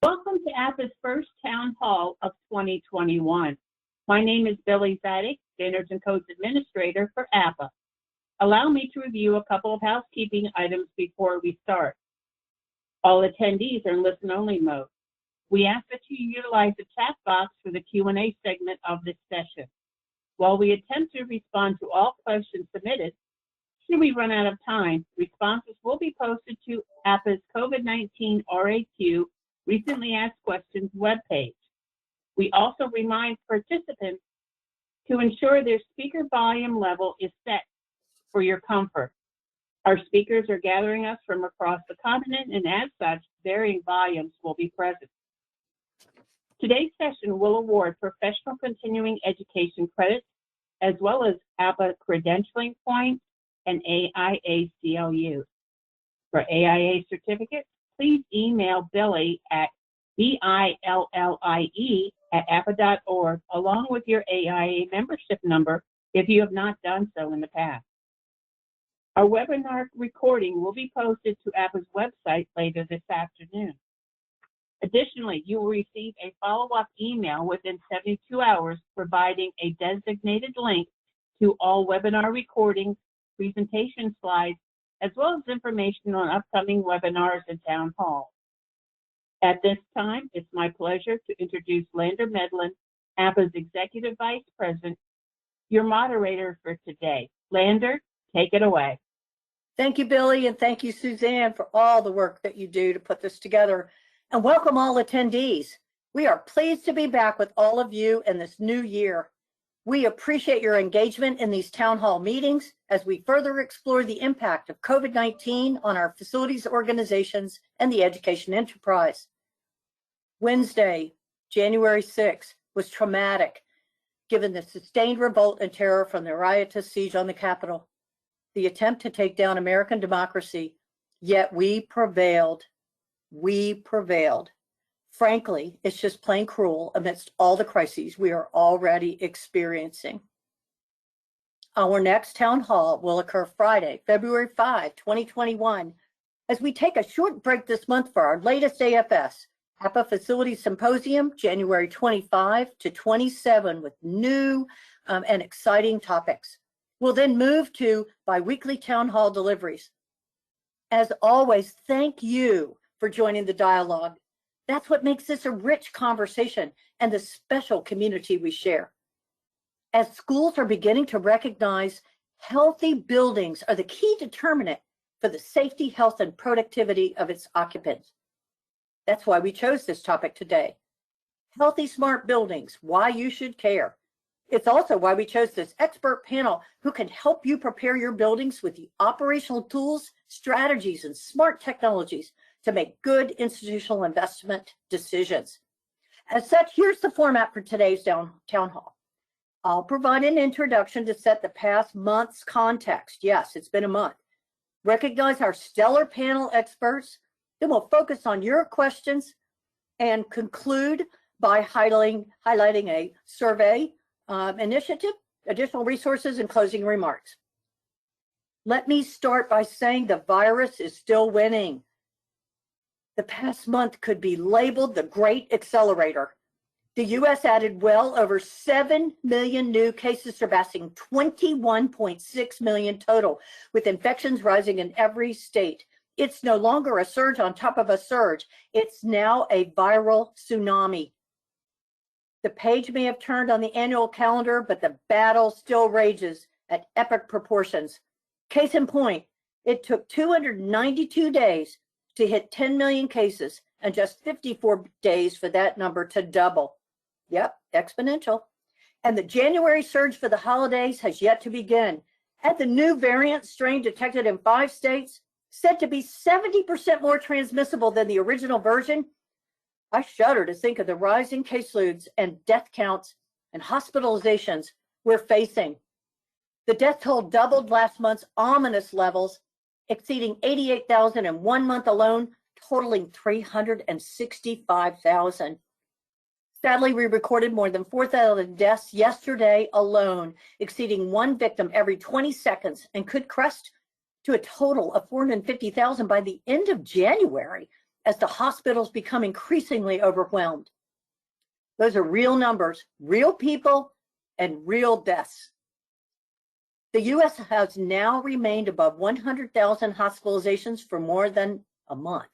Welcome to APPA's first town hall of 2021. My name is Billy Zadig, Standards and Codes Administrator for APPA. Allow me to review a couple of housekeeping items before we start. All attendees are in listen-only mode. We ask that you utilize the chat box for the Q&A segment of this session. While we attempt to respond to all questions submitted, should we run out of time, responses will be posted to APPA's COVID-19 RAQ Recently Asked Questions webpage. We also remind participants to ensure their speaker volume level is set for your comfort. Our speakers are gathering us from across the continent, and as such, varying volumes will be present. Today's session will award professional continuing education credits, as well as APPA credentialing points and AIA CLUs. For AIA certificates, please email Billy at billie@appa.org along with your AIA membership number if you have not done so in the past. Our webinar recording will be posted to APPA's website later this afternoon. Additionally, you will receive a follow-up email within 72 hours providing a designated link to all webinar recordings, presentation slides, as well as information on upcoming webinars and town halls. At this time, it's my pleasure to introduce Lander Medlin, APPA's Executive Vice President, your moderator for today. Lander, take it away. Thank you, Billy, and thank you, Suzanne, for all the work that you do to put this together. And welcome all attendees. We are pleased to be back with all of you in this new year. We appreciate your engagement in these town hall meetings as we further explore the impact of COVID-19 on our facilities organizations and the education enterprise. Wednesday, January 6th, was traumatic, given the sustained revolt and terror from the riotous siege on the Capitol, the attempt to take down American democracy, yet we prevailed. We prevailed. Frankly, it's just plain cruel amidst all the crises we are already experiencing. Our next town hall will occur Friday, February 5, 2021, as we take a short break this month for our latest AFS, APPA Facilities Symposium, January 25 to 27, with new and exciting topics. We'll then move to bi-weekly town hall deliveries. As always, thank you for joining the dialogue. That's what makes this a rich conversation and the special community we share. As schools are beginning to recognize healthy buildings are the key determinant for the safety, health, and productivity of its occupants. That's why we chose this topic today. Healthy, smart buildings, why you should care. It's also why we chose this expert panel who can help you prepare your buildings with the operational tools, strategies, and smart technologies to make good institutional investment decisions. As such, here's the format for today's town hall. I'll provide an introduction to set the past month's context. Yes, it's been a month. Recognize our stellar panel experts. Then we'll focus on your questions and conclude by highlighting a survey initiative, additional resources, and closing remarks. Let me start by saying the virus is still winning. The past month could be labeled the Great Accelerator. The U.S. added well over 7 million new cases, surpassing 21.6 million total, with infections rising in every state. It's no longer a surge on top of a surge. It's now a viral tsunami. The page may have turned on the annual calendar, but the battle still rages at epic proportions. Case in point, it took 292 days to hit 10 million cases and just 54 days for that number to double. Yep, exponential. And the January surge for the holidays has yet to begin. At the new variant strain detected in 5 states, said to be 70% more transmissible than the original version, I shudder to think of the rising caseloads and death counts and hospitalizations we're facing. The death toll doubled last month's ominous levels, exceeding 88,000 in 1 month alone, totaling 365,000. Sadly, we recorded more than 4,000 deaths yesterday alone, exceeding 1 victim every 20 seconds, and could crest to a total of 450,000 by the end of January. as the hospitals become increasingly overwhelmed. Those are real numbers, real people, and real deaths. The U.S. has now remained above 100,000 hospitalizations for more than a month.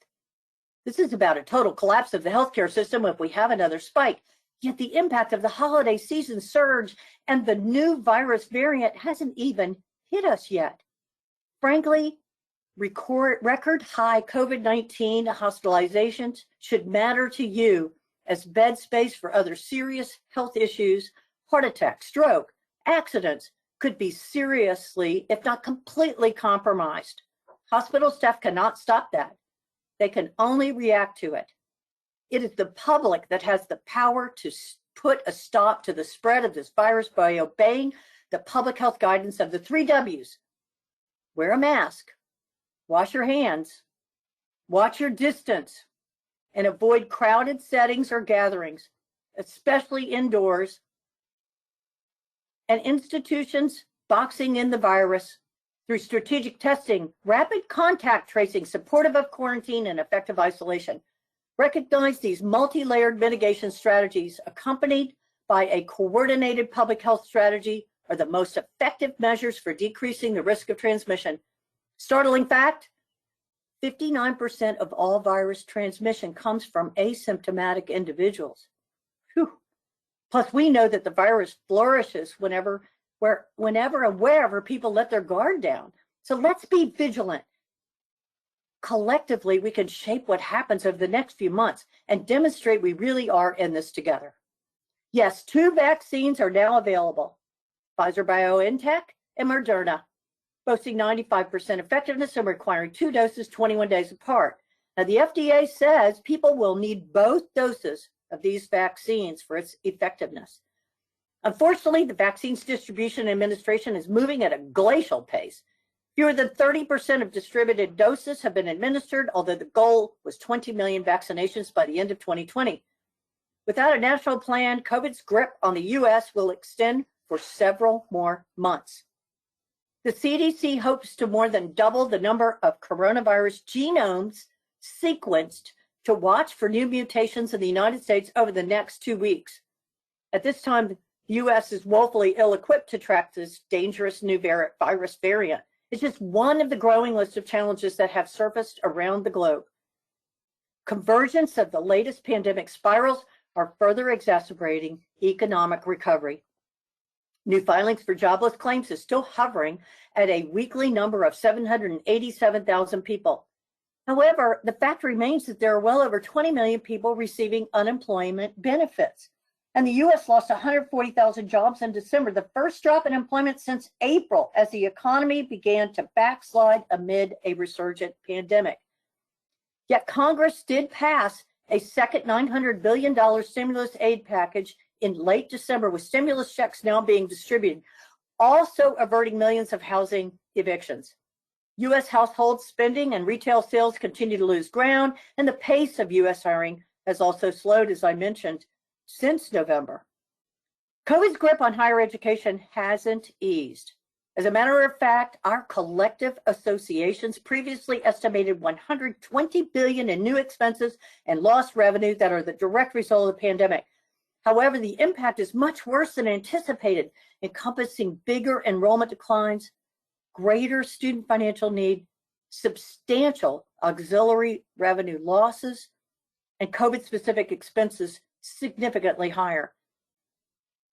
This is about a total collapse of the healthcare system if we have another spike. Yet the impact of the holiday season surge and the new virus variant hasn't even hit us yet. Frankly, record high COVID-19 hospitalizations should matter to you as bed space for other serious health issues. Heart attack, stroke, accidents could be seriously, if not completely, compromised. Hospital staff cannot stop that. They can only react to it. It is the public that has the power to put a stop to the spread of this virus by obeying the public health guidance of the 3 W's. Wear a mask, wash your hands, watch your distance, and avoid crowded settings or gatherings, especially indoors. And institutions boxing in the virus through strategic testing, rapid contact tracing, supportive of quarantine, and effective isolation. Recognize these multi-layered mitigation strategies accompanied by a coordinated public health strategy are the most effective measures for decreasing the risk of transmission. Startling fact, 59% of all virus transmission comes from asymptomatic individuals. Whew. Plus, we know that the virus flourishes whenever and wherever people let their guard down. So let's be vigilant. Collectively, we can shape what happens over the next few months and demonstrate we really are in this together. Yes, 2 vaccines are now available, Pfizer-BioNTech and Moderna, boasting 95% effectiveness and requiring 2 doses 21 days apart. Now, the FDA says people will need both doses of these vaccines for its effectiveness. Unfortunately, the vaccine's distribution and administration is moving at a glacial pace. Fewer than 30% of distributed doses have been administered, although the goal was 20 million vaccinations by the end of 2020. Without a national plan, COVID's grip on the U.S. will extend for several more months. The CDC hopes to more than double the number of coronavirus genomes sequenced to watch for new mutations in the United States over the next 2 weeks. At this time, the U.S. is woefully ill-equipped to track this dangerous new virus variant. It's just one of the growing list of challenges that have surfaced around the globe. Convergence of the latest pandemic spirals are further exacerbating economic recovery. New filings for jobless claims is still hovering at a weekly number of 787,000 people. However, the fact remains that there are well over 20 million people receiving unemployment benefits. And the U.S. lost 140,000 jobs in December, the first drop in employment since April, as the economy began to backslide amid a resurgent pandemic. Yet Congress did pass a second $900 billion stimulus aid package in late December, with stimulus checks now being distributed, also averting millions of housing evictions. U.S. household spending and retail sales continue to lose ground, and the pace of U.S. hiring has also slowed, as I mentioned, since November. COVID's grip on higher education hasn't eased. As a matter of fact, our collective associations previously estimated $120 billion in new expenses and lost revenue that are the direct result of the pandemic. However, the impact is much worse than anticipated, encompassing bigger enrollment declines, greater student financial need, substantial auxiliary revenue losses, and COVID-specific expenses significantly higher.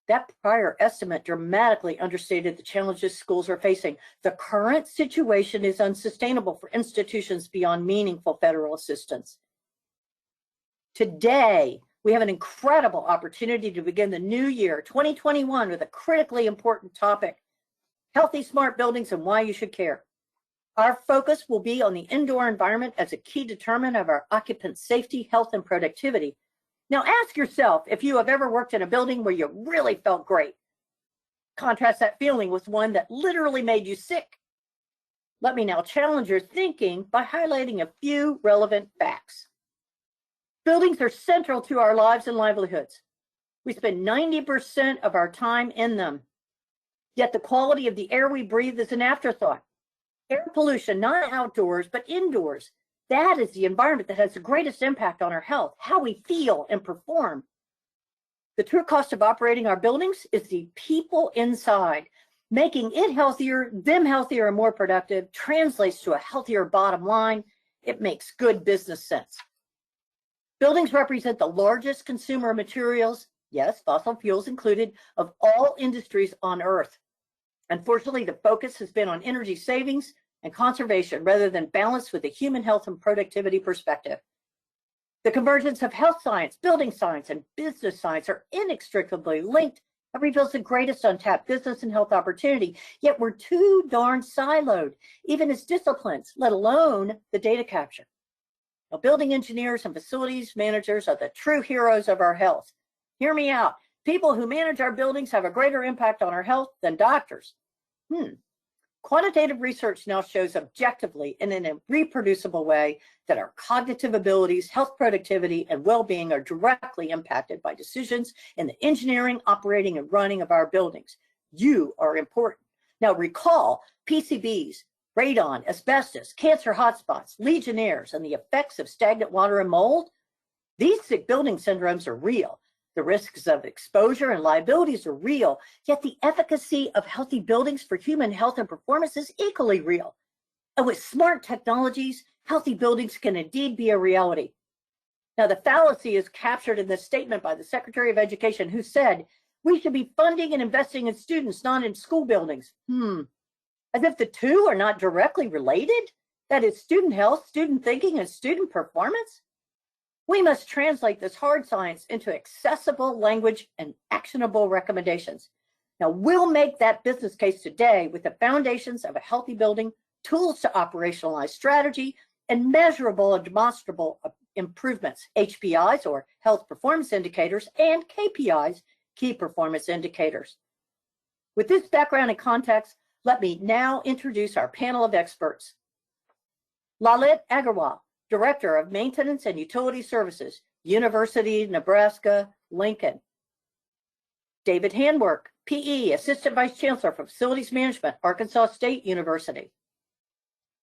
That prior estimate dramatically understated the challenges schools are facing. The current situation is unsustainable for institutions beyond meaningful federal assistance. Today, we have an incredible opportunity to begin the new year, 2021, with a critically important topic: healthy, smart buildings and why you should care. Our focus will be on the indoor environment as a key determinant of our occupants' safety, health, and productivity. Now ask yourself if you have ever worked in a building where you really felt great. Contrast that feeling with one that literally made you sick. Let me now challenge your thinking by highlighting a few relevant facts. Buildings are central to our lives and livelihoods. We spend 90% of our time in them. Yet the quality of the air we breathe is an afterthought. Air pollution, not outdoors, but indoors, That is the environment that has the greatest impact on our health, how we feel and perform. The true cost of operating our buildings is the people inside. Making it healthier, them healthier and more productive translates to a healthier bottom line. It makes good business sense. Buildings represent the largest consumer of materials, yes, fossil fuels included, of all industries on Earth. Unfortunately, the focus has been on energy savings and conservation rather than balance with the human health and productivity perspective. The convergence of health science, building science, and business science are inextricably linked and reveals the greatest untapped business and health opportunity. Yet we're too darn siloed, even as disciplines, let alone the data capture. Now, building engineers and facilities managers are the true heroes of our health. Hear me out. People who manage our buildings have a greater impact on our health than doctors. Quantitative research now shows objectively and in a reproducible way that our cognitive abilities, health productivity, and well-being are directly impacted by decisions in the engineering, operating, and running of our buildings. You are important. Now recall PCBs, radon, asbestos, cancer hotspots, legionnaires, and the effects of stagnant water and mold. These sick building syndromes are real. The risks of exposure and liabilities are real, yet the efficacy of healthy buildings for human health and performance is equally real. And with smart technologies, healthy buildings can indeed be a reality. Now, the fallacy is captured in this statement by the Secretary of Education, who said, we should be funding and investing in students, not in school buildings. As if the two are not directly related? That is, student health, student thinking, and student performance? We must translate this hard science into accessible language and actionable recommendations. Now, we'll make that business case today with the foundations of a healthy building, tools to operationalize strategy, and measurable and demonstrable improvements, HPIs, or health performance indicators, and KPIs, key performance indicators. With this background and context, let me now introduce our panel of experts. Lalit Agarwal, Director of Maintenance and Utility Services, University of Nebraska, Lincoln. David Handwork, PE, Assistant Vice Chancellor for Facilities Management, Arkansas State University.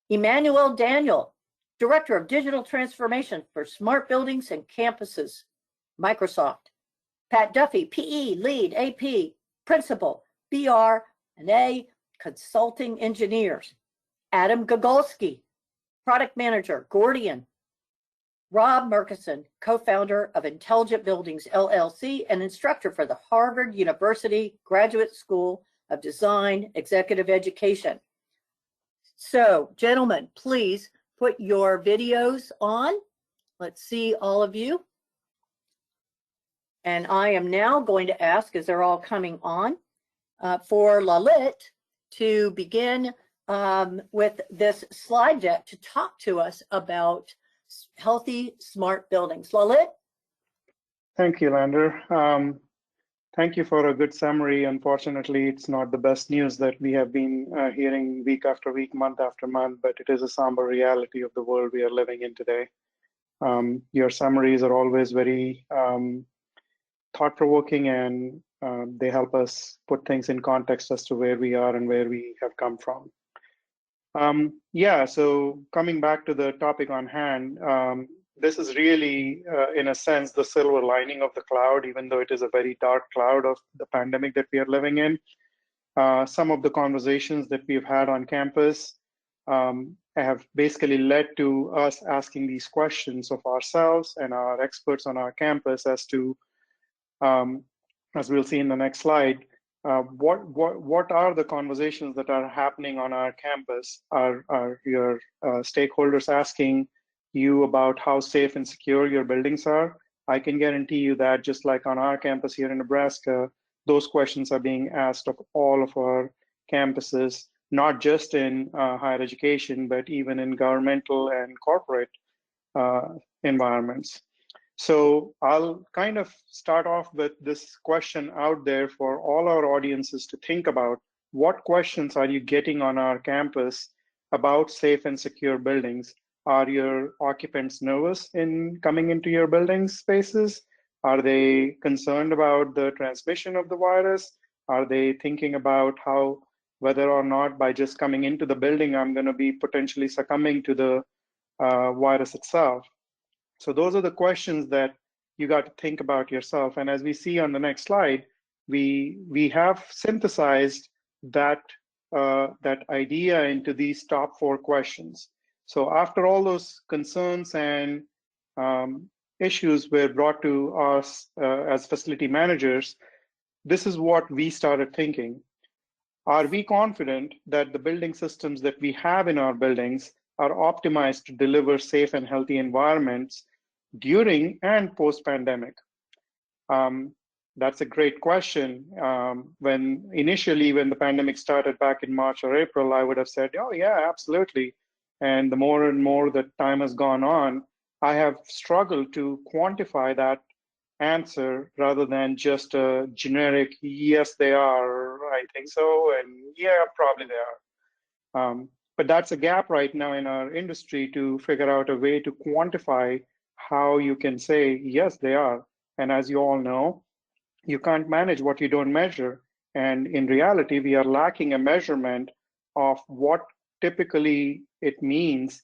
Emmanuel Daniel, Director of Digital Transformation for Smart Buildings and Campuses, Microsoft. Pat Duffy, PE, Lead, AP, Principal, BR and A, Consulting Engineers. Adam Gogolski, Product Manager, Gordian. Rob Murkison, co-founder of Intelligent Buildings, LLC, and instructor for the Harvard University Graduate School of Design Executive Education. So, gentlemen, please put your videos on. Let's see all of you. And I am now going to ask, as they're all coming on, for Lalit to begin with this slide deck to talk to us about healthy, smart buildings. Lalit? Thank you, Lander. Thank you for a good summary. Unfortunately, it's not the best news that we have been hearing week after week, month after month, but it is a somber reality of the world we are living in today. Your summaries are always very thought-provoking, and they help us put things in context as to where we are and where we have come from. So coming back to the topic on hand, this is really, in a sense, the silver lining of the cloud, even though it is a very dark cloud of the pandemic that we are living in. Some of the conversations that we've had on campus have basically led to us asking these questions of ourselves and our experts on our campus as to, as we'll see in the next slide, what are the conversations that are happening on our campus? Are your stakeholders asking you about how safe and secure your buildings are? I can guarantee you that just like on our campus here in Nebraska, those questions are being asked of all of our campuses, not just in higher education, but even in governmental and corporate environments. So I'll kind of start off with this question out there for all our audiences to think about. What questions are you getting on our campus about safe and secure buildings? Are your occupants nervous in coming into your building spaces? Are they concerned about the transmission of the virus? Are they thinking about how, whether or not by just coming into the building, I'm going to be potentially succumbing to the virus itself. So those are the questions that you got to think about yourself. And as we see on the next slide, we have synthesized that that idea into these top 4 questions. So after all those concerns and issues were brought to us as facility managers, this is what we started thinking. Are we confident that the building systems that we have in our buildings are optimized to deliver safe and healthy environments during and post-pandemic? That's a great question. When the pandemic started back in March or April, I would have said, oh yeah, absolutely. And the more and more that time has gone on, I have struggled to quantify that answer rather than just a generic, yes, they are, I think so, and yeah, probably they are. But that's a gap right now in our industry to figure out a way to quantify how you can say, yes, they are. And as you all know, you can't manage what you don't measure. And in reality, we are lacking a measurement of what typically it means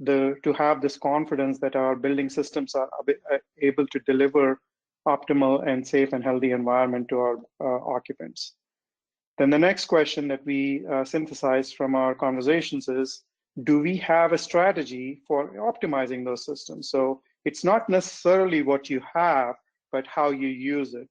to have this confidence that our building systems are able to deliver optimal and safe and healthy environment to our occupants. Then the next question that we synthesized from our conversations is, do we have a strategy for optimizing those systems? So it's not necessarily what you have, but how you use it.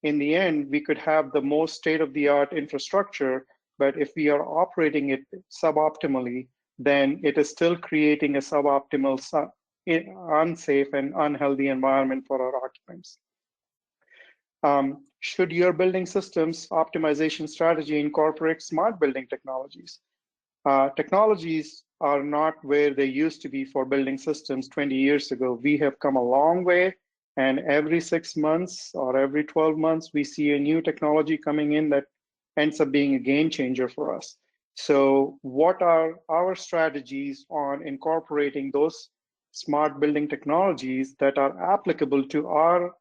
In the end, we could have the most state-of-the-art infrastructure, but if we are operating it suboptimally, then it is still creating a suboptimal, unsafe and unhealthy environment for our occupants. Should your building systems optimization strategy incorporate smart building technologies? Technologies are not where they used to be for building systems 20 years ago. We have come a long way, and every 6 months or every 12 months, we see a new technology coming in that ends up being a game changer for us. So what are our strategies on incorporating those smart building technologies that are applicable to our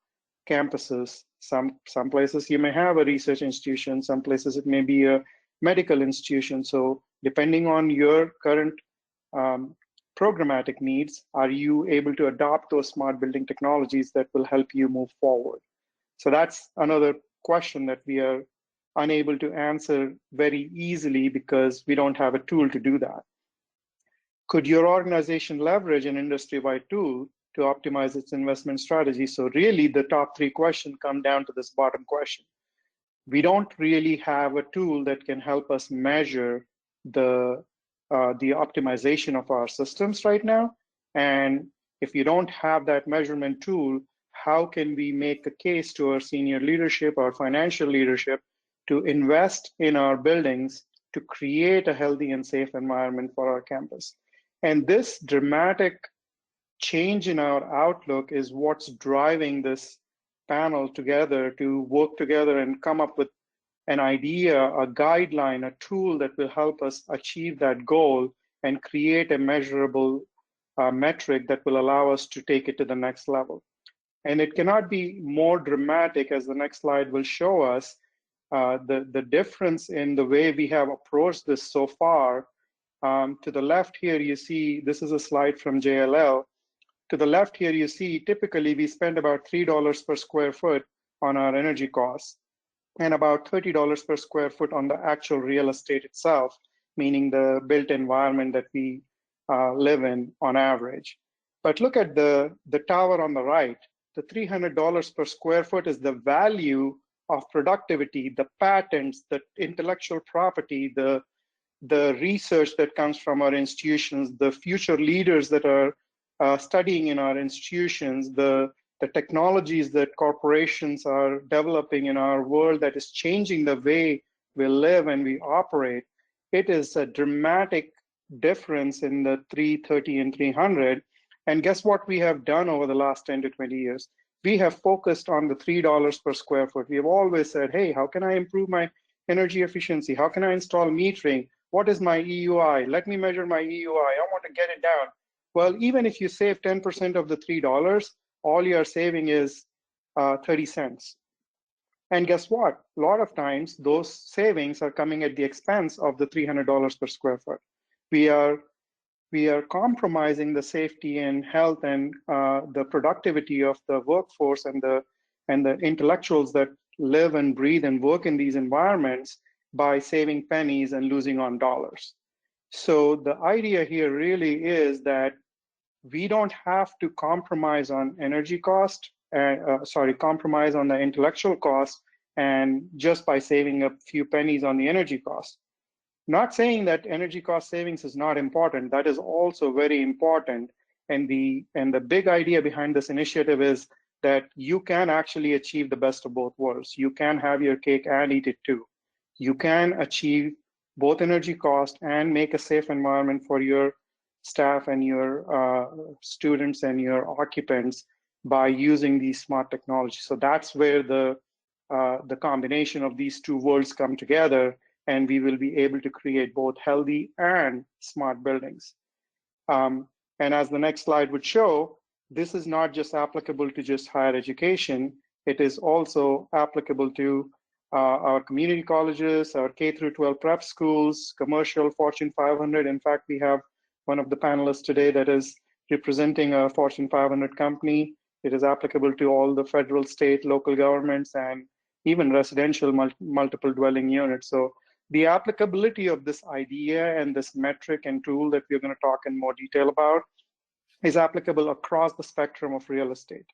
campuses? Some places you may have a research institution, some places it may be a medical institution. So depending on your current programmatic needs, are you able to adopt those smart building technologies that will help you move forward? So that's another question that we are unable to answer very easily because we don't have a tool to do that. Could your organization leverage an industry-wide tool to optimize its investment strategy? So really the top 3 questions come down to this bottom question. We don't really have a tool that can help us measure the optimization of our systems right now. And if you don't have that measurement tool, how can we make a case to our senior leadership, our financial leadership, to invest in our buildings to create a healthy and safe environment for our campus? And this dramatic change in our outlook is what's driving this panel together to work together and come up with an idea, a guideline, a tool that will help us achieve that goal and create a measurable metric that will allow us to take it to the next level. And it cannot be more dramatic, as the next slide will show us, the difference in the way we have approached this so far. To the left here, you see, this is a slide from JLL. To the left here, you see, typically we spend about $3 per square foot on our energy costs and about $30 per square foot on the actual real estate itself, meaning the built environment that we live in on average. But look at the tower on the right. The $300 per square foot is the value of productivity, the patents, the intellectual property, the research that comes from our institutions, the future leaders that are studying in our institutions, the technologies that corporations are developing in our world that is changing the way we live and we operate. It is a dramatic difference in the 330 and 300. And guess what we have done over the last 10 to 20 years? We have focused on the $3 per square foot. We have always said, hey, how can I improve my energy efficiency? How can I install metering? What is my EUI? Let me measure my EUI. I want to get it down. Well, even if you save 10% of the $3, all you're saving is 30 cents. And guess what? A lot of times those savings are coming at the expense of the $300 per square foot. We are we are compromising the safety and health and the productivity of the workforce and the intellectuals that live and breathe and work in these environments by saving pennies and losing on dollars. So the idea here really is that we don't have to compromise on energy cost, compromise on the intellectual cost, and just by saving a few pennies on the energy cost. Not saying that energy cost savings is not important. That is also very important. And the big idea behind this initiative is that you can actually achieve the best of both worlds. You can have your cake and eat it too. You can achieve both energy cost and make a safe environment for your staff and your students and your occupants by using these smart technologies. So that's where the combination of these two worlds come together, and we will be able to create both healthy and smart buildings. And as the next slide would show, this is not just applicable to just higher education, it is also applicable to our community colleges, our K through 12 prep schools, commercial Fortune 500. In fact, we have one of the panelists today that is representing a Fortune 500 company. It is applicable to all the federal, state, local governments, and even residential multiple dwelling units. So the applicability of this idea and this metric and tool that we're going to talk in more detail about is applicable across the spectrum of real estate.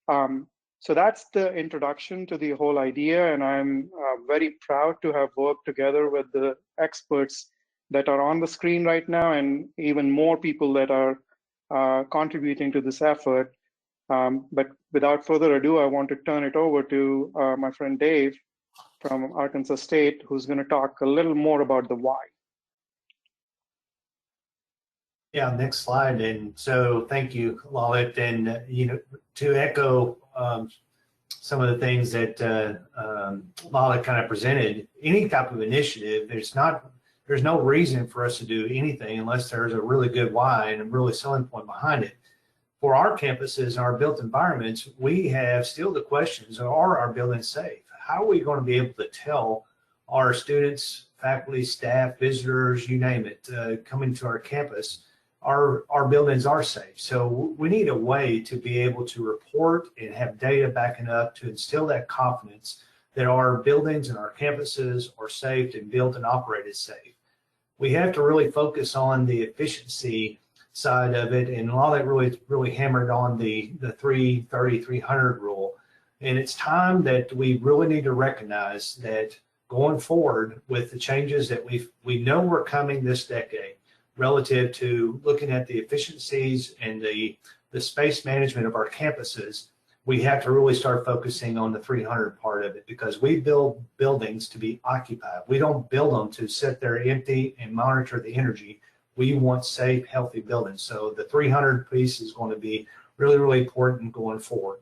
So that's the introduction to the whole idea, and I'm very proud to have worked together with the experts that are on the screen right now, and even more people that are contributing to this effort. But without further ado, I want to turn it over to my friend Dave from Arkansas State, who's going to talk a little more about the why. Yeah, next slide. And so thank you, Lalit. And, to echo some of the things that Lalit kind of presented, any type of initiative, there's no reason for us to do anything unless there's a really good why and a really selling point behind it. For our campuses and our built environments, we have still the questions: are our buildings safe? How are we going to be able to tell our students, faculty, staff, visitors, you name it, coming to our campus, our buildings are safe? So we need a way to be able to report and have data backing up to instill that confidence that our buildings and our campuses are safe and built and operated safe. We have to really focus on the efficiency side of it, and a lot of it really hammered on the 330-300 rule. And it's time that we really need to recognize that going forward with the changes that we know were coming this decade, relative to looking at the efficiencies and the space management of our campuses, we have to really start focusing on the 300 part of it, because we build buildings to be occupied. We don't build them to sit there empty and monitor the energy. We want safe, healthy buildings. So the 300 piece is going to be really, really important going forward.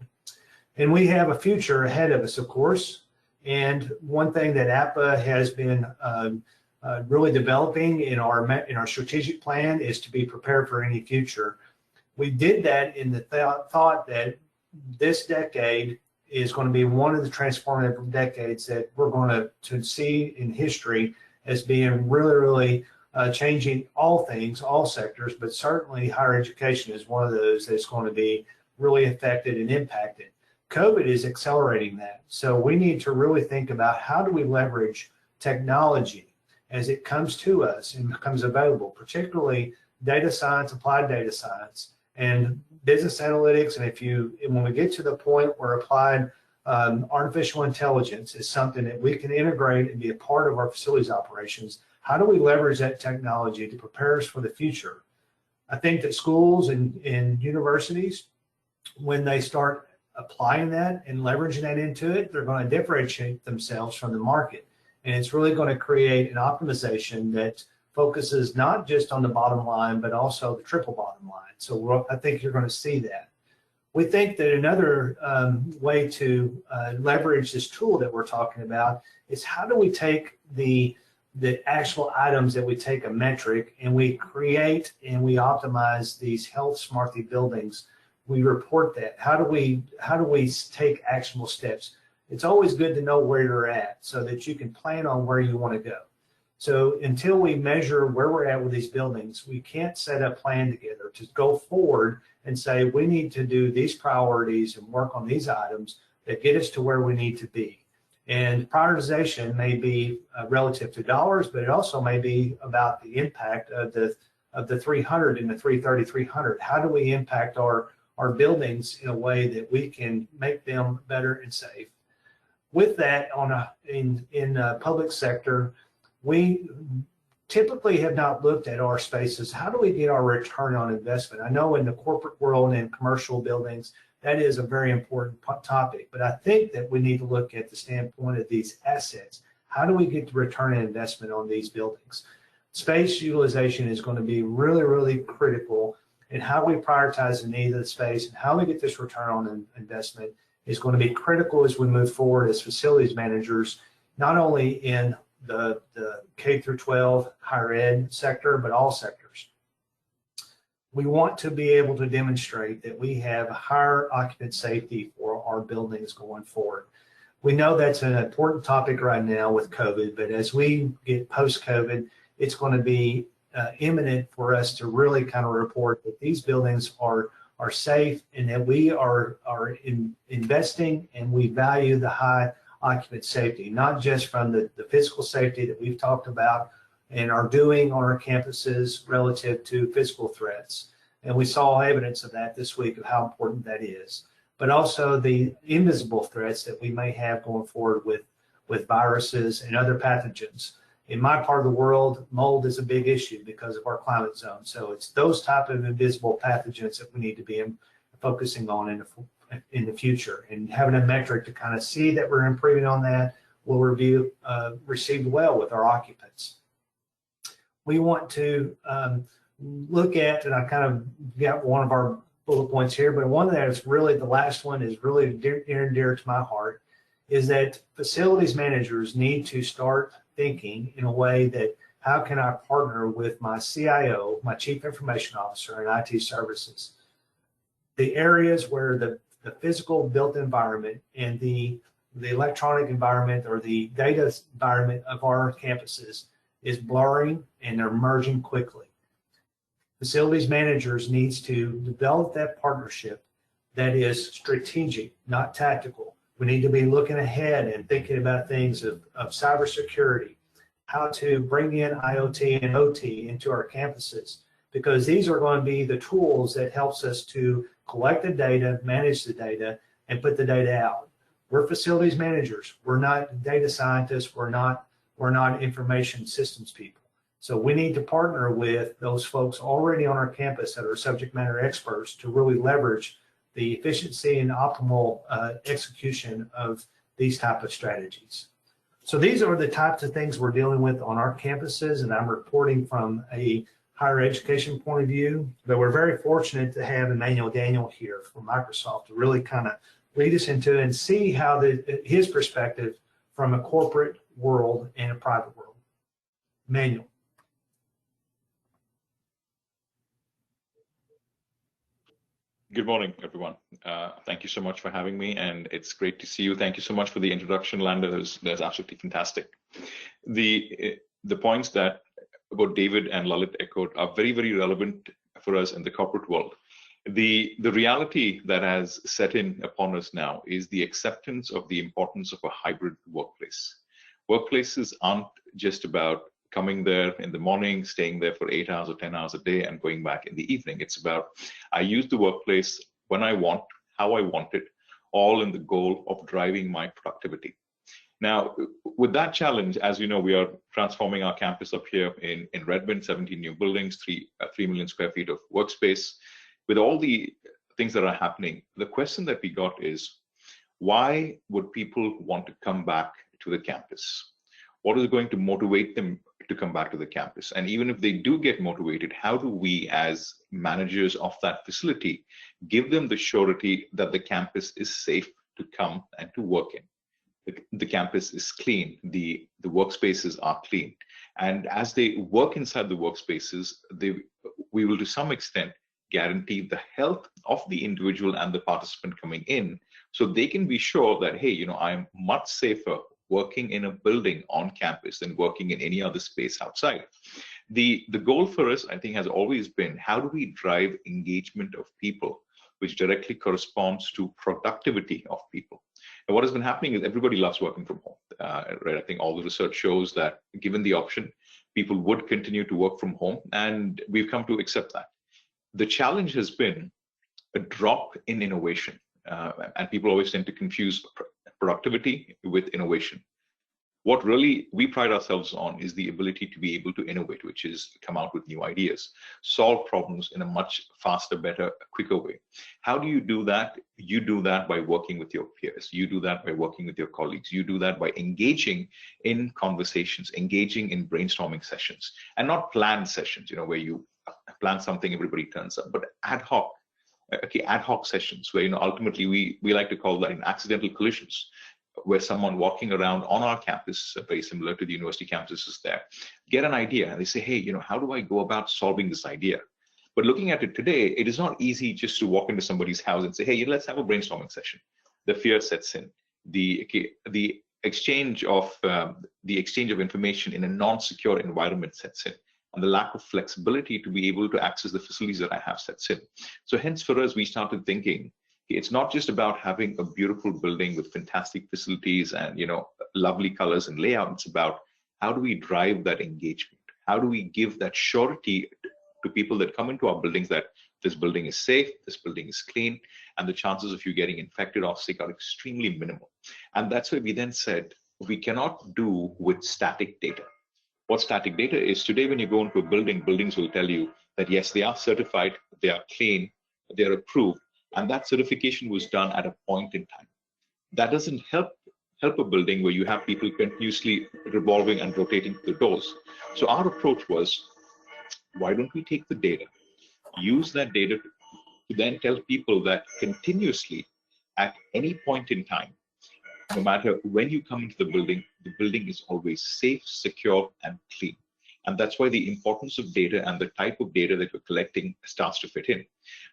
And we have a future ahead of us, of course. And one thing that APA has been really developing in our strategic plan is to be prepared for any future. We did that in the thought that this decade is going to be one of the transformative decades that we're going to see in history as being really, really changing all things, all sectors, but certainly higher education is one of those that's going to be really affected and impacted. COVID is accelerating that. So we need to really think about how do we leverage technology as it comes to us and becomes available, particularly data science, applied data science, and business analytics. And when we get to the point where applied artificial intelligence is something that we can integrate and be a part of our facilities operations, how do we leverage that technology to prepare us for the future? I think that schools and universities, when they start applying that and leveraging that into it, they're going to differentiate themselves from the market. And it's really going to create an optimization that focuses not just on the bottom line, but also the triple bottom line. So I think you're going to see that. We think that another way to leverage this tool that we're talking about is how do we take the actual items that we take a metric and we create and we optimize these health smartly buildings. We report that. How do we take actionable steps? It's always good to know where you're at so that you can plan on where you want to go. So until we measure where we're at with these buildings, we can't set a plan together to go forward and say we need to do these priorities and work on these items that get us to where we need to be. And prioritization may be relative to dollars, but it also may be about the impact of the 300 and the 330, 300. How do we impact our buildings in a way that we can make them better and safe? With that, in public sector, we typically have not looked at our spaces. How do we get our return on investment? I know in the corporate world and commercial buildings, that is a very important topic, but I think that we need to look at the standpoint of these assets. How do we get the return on investment on these buildings? Space utilization is going to be really, really critical, and how we prioritize the need of the space and how we get this return on investment is going to be critical as we move forward as facilities managers, not only in the K through 12 higher ed sector, but all sectors. We want to be able to demonstrate that we have higher occupant safety for our buildings going forward. We know that's an important topic right now with COVID, but as we get post-COVID, it's going to be imminent for us to really kind of report that these buildings are safe and that we are investing and we value the high occupant safety, not just from the physical safety that we've talked about and are doing on our campuses relative to physical threats. And we saw evidence of that this week of how important that is, but also the invisible threats that we may have going forward with viruses and other pathogens. In my part of the world, mold is a big issue because of our climate zone. So it's those type of invisible pathogens that we need to be focusing on in the future, and having a metric to kind of see that we're improving on that will received well with our occupants. We want to look at, and I kind of got one of our bullet points here, but one that is really the last one is really near and dear to my heart, is that facilities managers need to start thinking in a way that how can I partner with my CIO, my Chief Information Officer, and IT services. The areas where the physical built environment and the electronic environment or the data environment of our campuses is blurring and they're merging quickly. Facilities managers needs to develop that partnership that is strategic, not tactical. We need to be looking ahead and thinking about things of cybersecurity, how to bring in IoT and OT into our campuses, because these are going to be the tools that helps us to collect the data, manage the data, and put the data out. We're facilities managers. We're not data scientists. We're not information systems people. So we need to partner with those folks already on our campus that are subject matter experts to really leverage the efficiency and optimal execution of these type of strategies. So these are the types of things we're dealing with on our campuses, and I'm reporting from a higher education point of view, but we're very fortunate to have Emmanuel Daniel here from Microsoft to really kind of lead us into and see how his perspective from a corporate world and a private world. Emmanuel. Good morning, everyone. Thank you so much for having me, and it's great to see you. Thank you so much for the introduction, Lando. That's absolutely fantastic. The points that both David and Lalit echoed are very, very relevant for us in the corporate world. The reality that has set in upon us now is the acceptance of the importance of a hybrid workplace. Workplaces aren't just about coming there in the morning, staying there for 8 hours or 10 hours a day, and going back in the evening. It's about I use the workplace when I want, how I want it, all in the goal of driving my productivity. Now, with that challenge, as you know, we are transforming our campus up here in Redmond, 17 new buildings, 3 million square feet of workspace. With all the things that are happening, the question that we got is, why would people want to come back to the campus? What is going to motivate them to come back to the campus? And even if they do get motivated, how do we as managers of that facility give them the surety that the campus is safe to come and to work in? The campus is clean, the workspaces are clean. And as they work inside the workspaces, we will to some extent guarantee the health of the individual and the participant coming in, so they can be sure that, hey, I'm much safer working in a building on campus than working in any other space outside. The goal for us, I think, has always been, how do we drive engagement of people, which directly corresponds to productivity of people? And what has been happening is everybody loves working from home, right? I think all the research shows that given the option, people would continue to work from home, and we've come to accept that. The challenge has been a drop in innovation, and people always tend to confuse productivity with innovation. What really we pride ourselves on is the ability to be able to innovate, which is come out with new ideas, solve problems in a much faster, better, quicker way. How do you do that? You do that by working with your peers. You do that by working with your colleagues. You do that by engaging in conversations, engaging in brainstorming sessions, and not planned sessions, where you plan something, everybody turns up, but ad hoc sessions where, ultimately we like to call that in accidental collisions, where someone walking around on our campus, very similar to the university campuses there, get an idea and they say, hey, how do I go about solving this idea? But looking at it today, it is not easy just to walk into somebody's house and say, hey, let's have a brainstorming session. The fear sets in. The exchange of information in a non-secure environment sets in, and the lack of flexibility to be able to access the facilities that I have sets in. So hence for us, we started thinking, it's not just about having a beautiful building with fantastic facilities and lovely colors and layout. It's about how do we drive that engagement? How do we give that surety to people that come into our buildings that this building is safe, this building is clean, and the chances of you getting infected or sick are extremely minimal. And that's why we then said, we cannot do with static data. What static data is today, when you go into a building, buildings will tell you that yes, they are certified, they are clean, they are approved, and that certification was done at a point in time. That doesn't help a building where you have people continuously revolving and rotating the doors. So our approach was, why don't we take the data, use that data to then tell people that continuously at any point in time, no matter when you come into the building is always safe, secure, and clean. And that's why the importance of data and the type of data that we're collecting starts to fit in.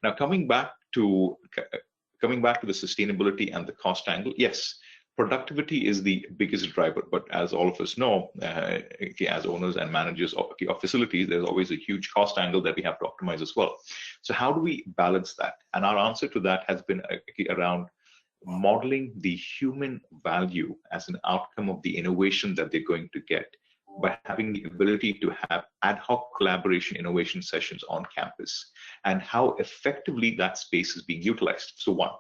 Now, coming back to the sustainability and the cost angle, yes, productivity is the biggest driver. But as all of us know, as owners and managers of facilities, there's always a huge cost angle that we have to optimize as well. So how do we balance that? And our answer to that has been around modeling the human value as an outcome of the innovation that they're going to get by having the ability to have ad hoc collaboration innovation sessions on campus, and how effectively that space is being utilized. So one,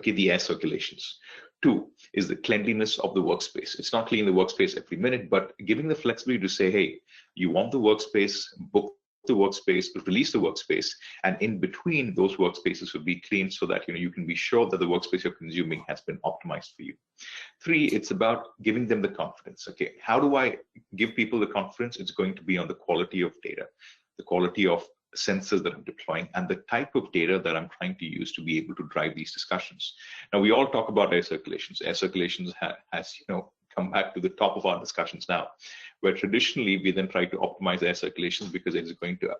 the air circulations. Two is the cleanliness of the workspace. It's not cleaning the workspace every minute, but giving the flexibility to say, hey, you want the workspace, book the workspace, release the workspace, and in between those workspaces will be clean so that you can be sure that the workspace you're consuming has been optimized for you. Three, it's about giving them the confidence. Okay, how do I give people the confidence? It's going to be on the quality of data, the quality of sensors that I'm deploying, and the type of data that I'm trying to use to be able to drive these discussions. Now, we all talk about air circulations. Air circulations has come back to the top of our discussions now, where traditionally we then try to optimize air circulations because it is going to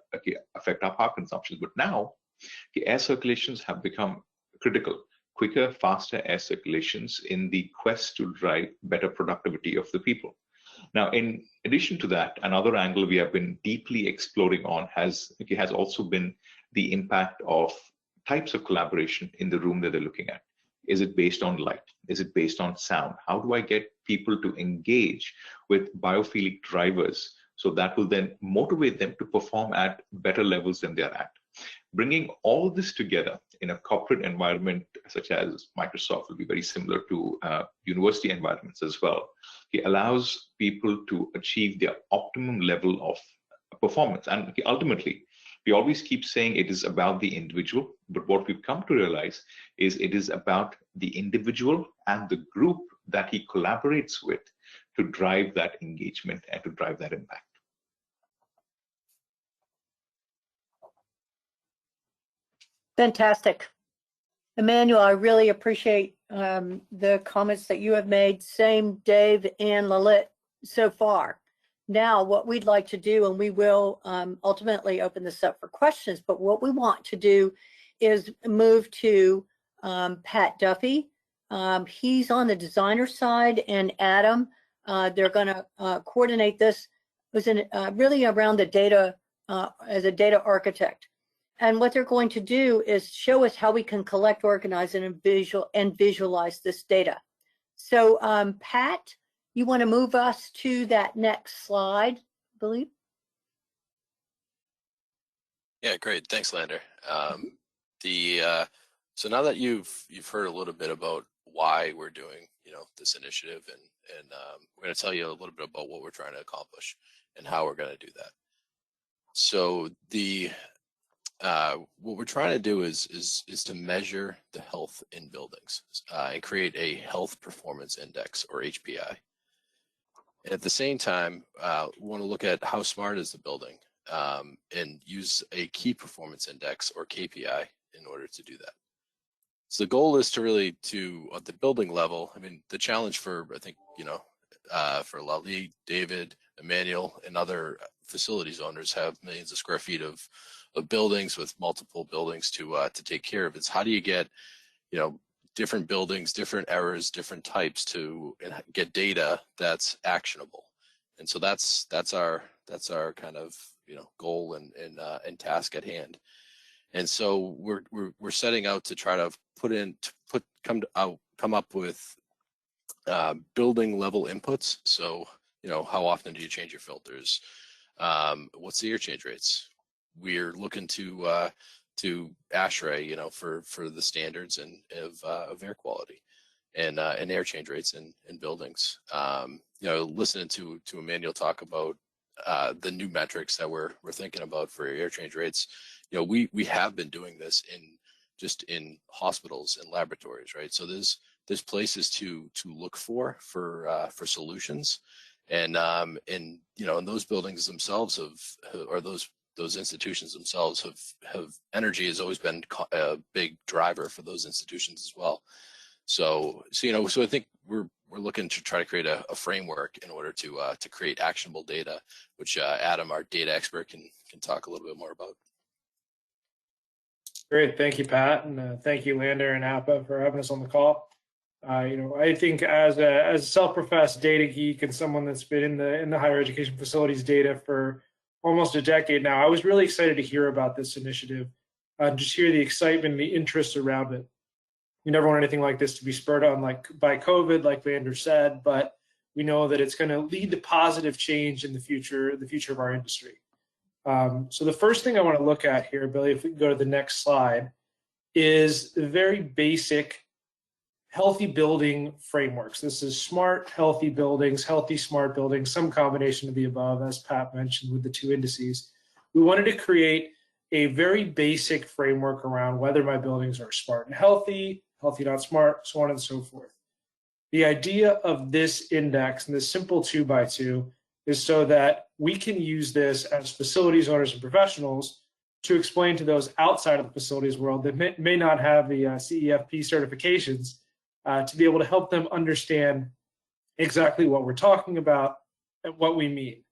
affect our power consumption. But now, the air circulations have become critical. Quicker, faster air circulations in the quest to drive better productivity of the people. Now, in addition to that, another angle we have been deeply exploring on has also been the impact of types of collaboration in the room that they're looking at. Is it based on light? Is it based on sound? How do I get people to engage with biophilic drivers so that will then motivate them to perform at better levels than they're at? Bringing all this together in a corporate environment such as Microsoft will be very similar to university environments as well. It allows people to achieve their optimum level of performance. And ultimately, we always keep saying it is about the individual, but what we've come to realize is it is about the individual and the group that he collaborates with to drive that engagement and to drive that impact. Fantastic. Emmanuel, I really appreciate the comments that you have made. Same Dave and Lalit so far. Now, what we'd like to do, and we will ultimately open this up for questions, but what we want to do is move to Pat Duffy, He's on the designer side, and Adam, they're going to coordinate this. Was really around the data as a data architect. And what they're going to do is show us how we can collect, organize, and visualize this data. So Pat, you want to move us to that next slide, I believe? Yeah, great. Thanks, Lander. So now that you've heard a little bit about why we're doing this initiative, and we're going to tell you a little bit about what we're trying to accomplish and how we're going to do that. So what we're trying to do is to measure the health in buildings and create a health performance index, or HPI. And at the same time, we want to look at how smart is the building and use a key performance index, or KPI, in order to do that. So the goal is to really at the building level. I mean, the challenge for, I think, for Lali, David, Emmanuel, and other facilities owners have millions of square feet of buildings with multiple buildings to take care of. It's how do you get, different buildings, different errors, different types to get data that's actionable. And so that's our kind of goal and task at hand. And so we're setting out to try to come up with building level inputs. So how often do you change your filters? What's the air change rates? We're looking to ASHRAE, for the standards of air quality and air change rates in buildings. Listening to Emmanuel talk about the new metrics that we're thinking about for air change rates. We have been doing this in hospitals and laboratories, right? So there's places to look for solutions, and those buildings themselves or those institutions themselves have energy has always been a big driver for those institutions as well. So I think we're looking to try to create a framework in order to create actionable data, which Adam, our data expert, can talk a little bit more about. Great, thank you, Pat, and thank you, Lander and APA, for having us on the call. I think as a self-professed data geek and someone that's been in the higher education facilities data for almost a decade now, I was really excited to hear about this initiative, just hear the excitement and the interest around it. We never want anything like this to be spurred on by COVID, like Lander said, but we know that it's going to lead to positive change in the future of our industry. So the first thing I want to look at here, Billy, if we can go to the next slide, is the very basic healthy building frameworks. This is smart, healthy buildings, healthy, smart buildings, some combination of the above, as Pat mentioned with the two indices. We wanted to create a very basic framework around whether my buildings are smart and healthy, healthy not smart, so on and so forth. The idea of this index and this simple 2x2 is so that we can use this as facilities owners and professionals to explain to those outside of the facilities world that may not have the CEFP certifications to be able to help them understand exactly what we're talking about and what we mean.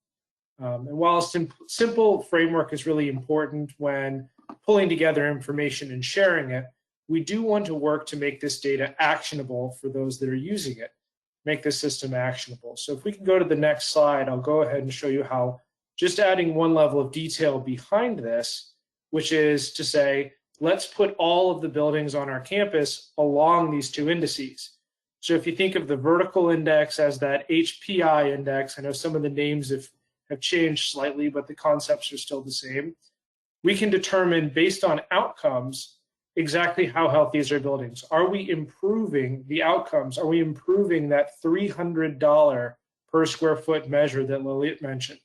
And while a simple framework is really important when pulling together information and sharing it, we do want to work to make this data actionable for those that are using it, make the system actionable. So if we can go to the next slide, I'll go ahead and show you how just adding one level of detail behind this, which is to say, let's put all of the buildings on our campus along these two indices. So if you think of the vertical index as that HPI index, I know some of the names have changed slightly, but the concepts are still the same. We can determine based on outcomes exactly how healthy is our buildings. Are we improving the outcomes? Are we improving that $300 per square foot measure that Lalit mentioned?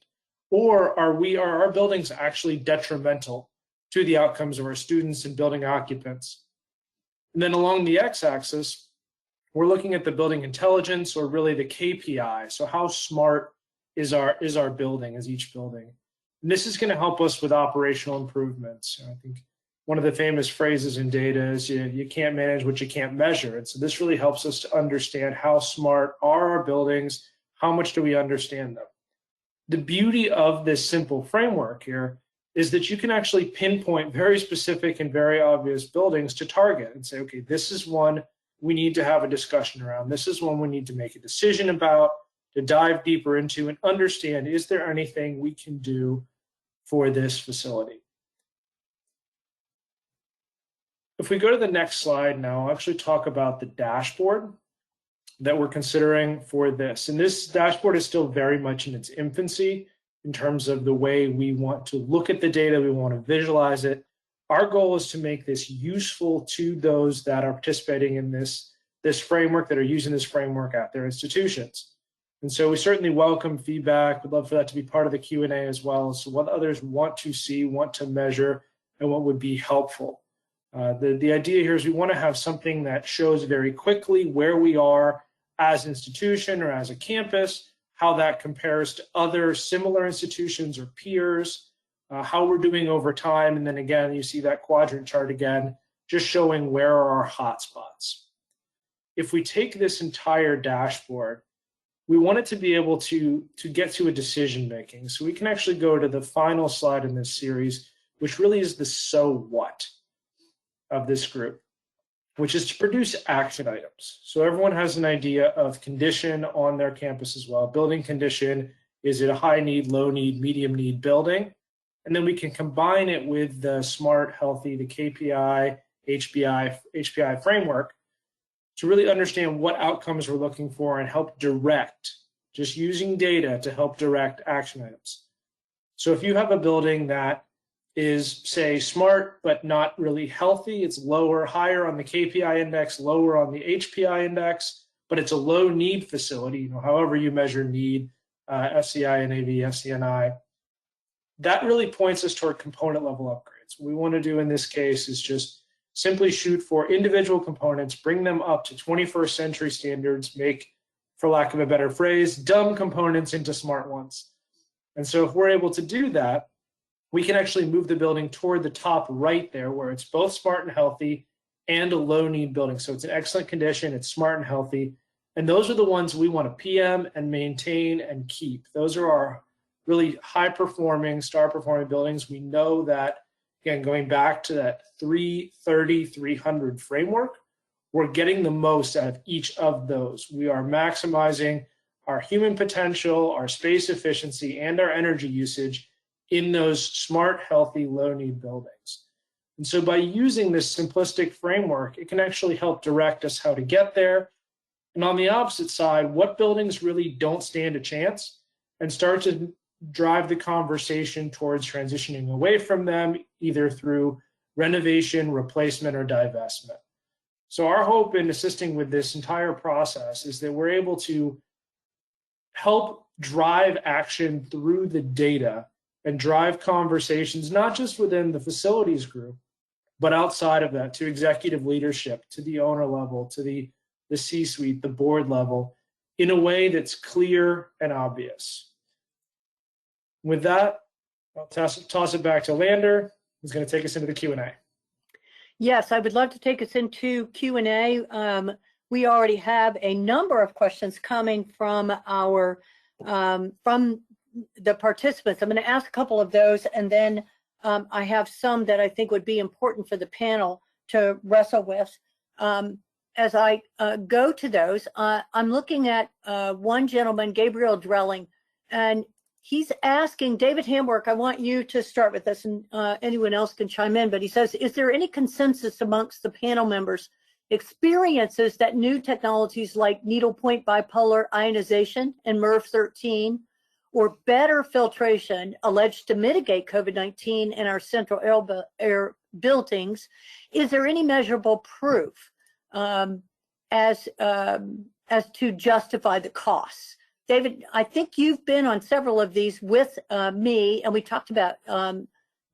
Or are our buildings actually detrimental to the outcomes of our students and building occupants? And then along the x-axis, we're looking at the building intelligence, or really the KPI. So how smart is our building, is each building? And this is going to help us with operational improvements. I think one of the famous phrases in data is you can't manage what you can't measure. And so this really helps us to understand how smart are our buildings, how much do we understand them. The beauty of this simple framework here is that you can actually pinpoint very specific and very obvious buildings to target and say, okay, this is one we need to have a discussion around. This is one we need to make a decision about, to dive deeper into and understand, is there anything we can do for this facility? If we go to the next slide now, I'll actually talk about the dashboard that we're considering for this. And this dashboard is still very much in its infancy in terms of the way we want to look at the data, we want to visualize it. Our goal is to make this useful to those that are participating in this framework, that are using this framework at their institutions. And so we certainly welcome feedback. We'd love for that to be part of the Q&A as well. So what others want to see, want to measure, and what would be helpful. The idea here is we want to have something that shows very quickly where we are as an institution or as a campus, how that compares to other similar institutions or peers, how we're doing over time. And then again, you see that quadrant chart again, just showing where are our hotspots. If we take this entire dashboard, we want it to be able to get to a decision making. So we can actually go to the final slide in this series, which really is the so what of this group, which is to produce action items. So everyone has an idea of condition on their campus as well. Building condition, is it a high need, low need, medium need building? And then we can combine it with the SMART, healthy, the KPI, HPI framework to really understand what outcomes we're looking for and help direct, just using data to help direct action items. So if you have a building that is, say, SMART, but not really healthy, it's higher on the KPI index, lower on the HPI index, but it's a low need facility, however you measure need, FCI, NAV, FCNI, that really points us toward component level upgrades. What we want to do in this case is just simply shoot for individual components, bring them up to 21st century standards, make, for lack of a better phrase, dumb components into smart ones. And so if we're able to do that, we can actually move the building toward the top right there, where it's both smart and healthy and a low need building. So it's in excellent condition, it's smart and healthy. And those are the ones we want to PM and maintain and keep. Those are our really high performing, star performing buildings. We know that, again, going back to that 330-300 framework, we're getting the most out of each of those. We are maximizing our human potential, our space efficiency, and our energy usage in those smart, healthy, low need buildings. And so by using this simplistic framework, it can actually help direct us how to get there. And on the opposite side, what buildings really don't stand a chance, and start to drive the conversation towards transitioning away from them, either through renovation, replacement, or divestment. So our hope in assisting with this entire process is that we're able to help drive action through the data and drive conversations, not just within the facilities group, but outside of that, to executive leadership, to the owner level, to the C-suite, the board level, in a way that's clear and obvious. With that, I'll toss it back to Lander, who's going to take us into the Q&A. Yes, I would love to take us into Q&A. We already have a number of questions coming from our from the participants. I'm going to ask a couple of those, and then I have some that I think would be important for the panel to wrestle with. As I go to those, I'm looking at one gentleman, Gabriel Drelling, and he's asking, David Hamwork, I want you to start with this, and anyone else can chime in, but he says, is there any consensus amongst the panel members experiences that new technologies like needlepoint bipolar ionization and MERV-13 or better filtration alleged to mitigate COVID-19 in our central air buildings, is there any measurable proof as to justify the costs? David, I think you've been on several of these with me, and we talked about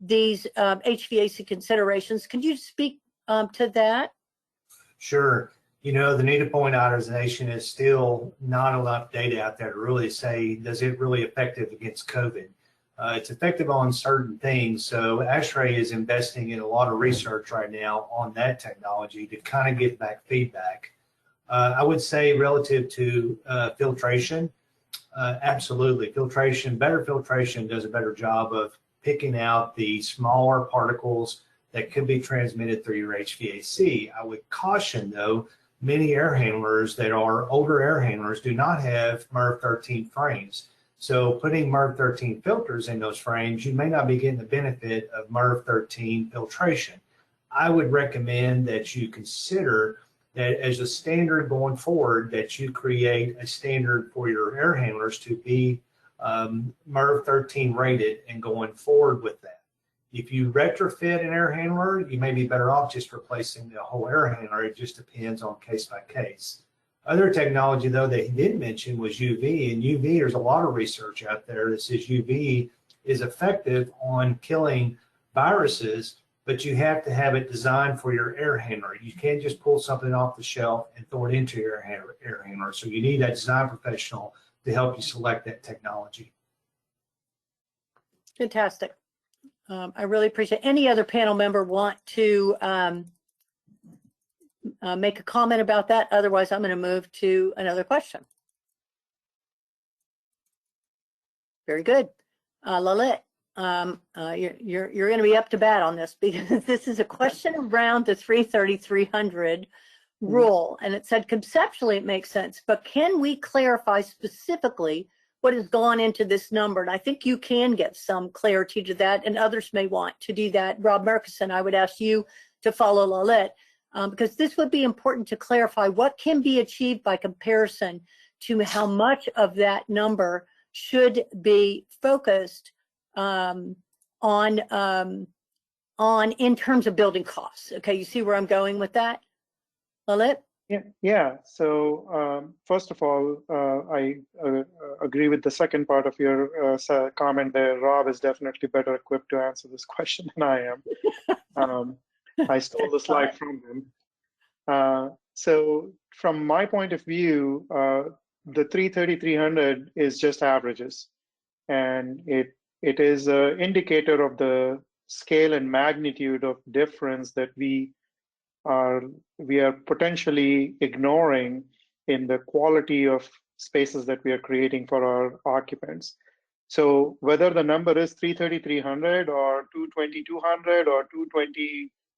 these HVAC considerations. Can you speak to that? Sure. The needlepoint ionization is still not enough data out there to really say, does it really effective against COVID? It's effective on certain things. So ASHRAE is investing in a lot of research right now on that technology to kind of get back feedback. I would say relative to filtration, absolutely. Better filtration does a better job of picking out the smaller particles that could be transmitted through your HVAC. I would caution, though, many air handlers that are older air handlers do not have MERV 13 frames. So putting MERV 13 filters in those frames, you may not be getting the benefit of MERV 13 filtration. I would recommend that you consider that as a standard going forward, that you create a standard for your air handlers to be MERV 13 rated and going forward with that. If you retrofit an air handler, you may be better off just replacing the whole air handler. It just depends on case by case. Other technology, though, that he did mention was UV, and UV, there's a lot of research out there that says UV is effective on killing viruses, but you have to have it designed for your air handler. You can't just pull something off the shelf and throw it into your air handler. So you need that design professional to help you select that technology. Fantastic. I really appreciate it. Any other panel member want to make a comment about that? Otherwise, I'm going to move to another question. Very good. Lalit, you're going to be up to bat on this because this is a question around the 330-300 rule. And it said conceptually it makes sense, but can we clarify specifically what has gone into this number? And I think you can get some clarity to that, and others may want to do that. Rob Murkison, I would ask you to follow Lalit, because this would be important to clarify what can be achieved by comparison to how much of that number should be focused on in terms of building costs. Okay, you see where I'm going with that, Lalit? Yeah. So first of all, I agree with the second part of your comment there. Rob is definitely better equipped to answer this question than I am. I stole the slide from him. So from my point of view, the 330-300 is just averages, and it is an indicator of the scale and magnitude of difference that we are potentially ignoring in the quality of spaces that we are creating for our occupants. So whether the number is 330-300 or 220-200 or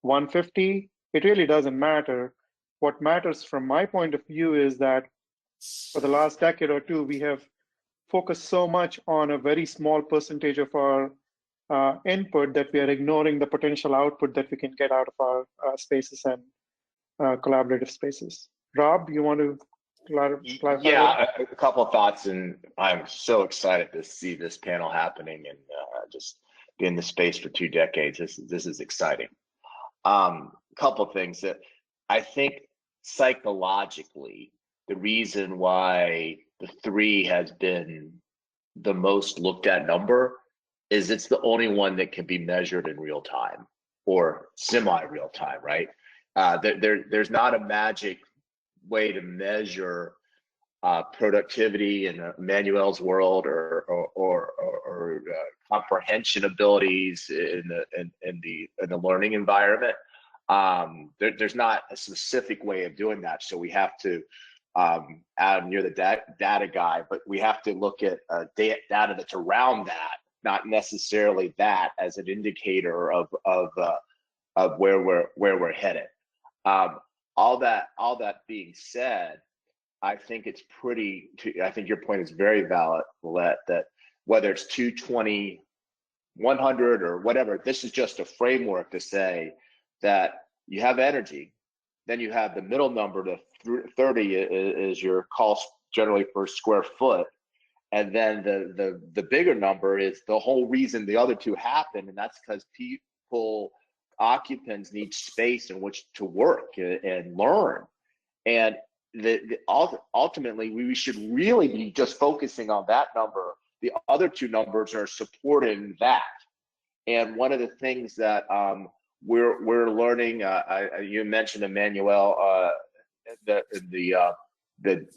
220-150, it really doesn't matter. What matters from my point of view is that for the last decade or two, we have focused so much on a very small percentage of our input that we are ignoring the potential output that we can get out of our spaces and collaborative spaces. Rob, you want to clarify? Yeah, a couple of thoughts, and I'm so excited to see this panel happening and just be in the space for 2 decades. This is exciting. Couple of things that I think psychologically, the reason why the 3 has been the most looked at number is it's the only one that can be measured in real time or semi-real time, right? There's not a magic way to measure productivity in Manuel's world or comprehension abilities in the learning environment. There's not a specific way of doing that, so we have to Adam, you're the data guy, but we have to look at data that's around that, not necessarily that as an indicator of where we're headed. All that being said, I think it's I think your point is very valid, Colette, that whether it's 220, 100 or whatever, this is just a framework to say that you have energy, then you have the middle number, the 30 is your cost generally per square foot. And then the bigger number is the whole reason the other two happen. And that's because occupants need space in which to work and learn. And ultimately, we should really be just focusing on that number. The other two numbers are supporting that. And one of the things that we're learning, you mentioned Emmanuel, the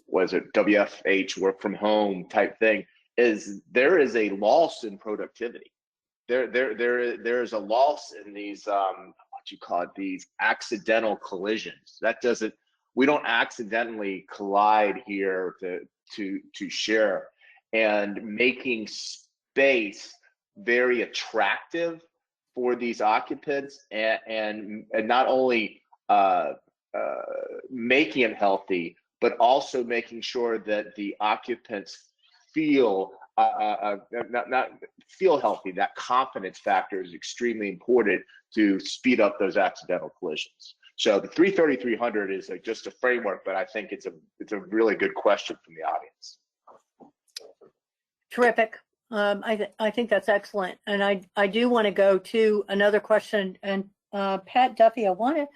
what is it, WFH, work from home type thing, is there is a loss in productivity. There is a loss in these what you call it, these accidental collisions. We don't accidentally collide here to share, and making space very attractive for these occupants and not only making it healthy, but also making sure that the occupants feel not feel healthy. That confidence factor is extremely important to speed up those accidental collisions. So the 330-300 is just a framework, but I think it's a really good question from the audience. Terrific. I think that's excellent. And I do want to go to another question. And Pat Duffy, I want to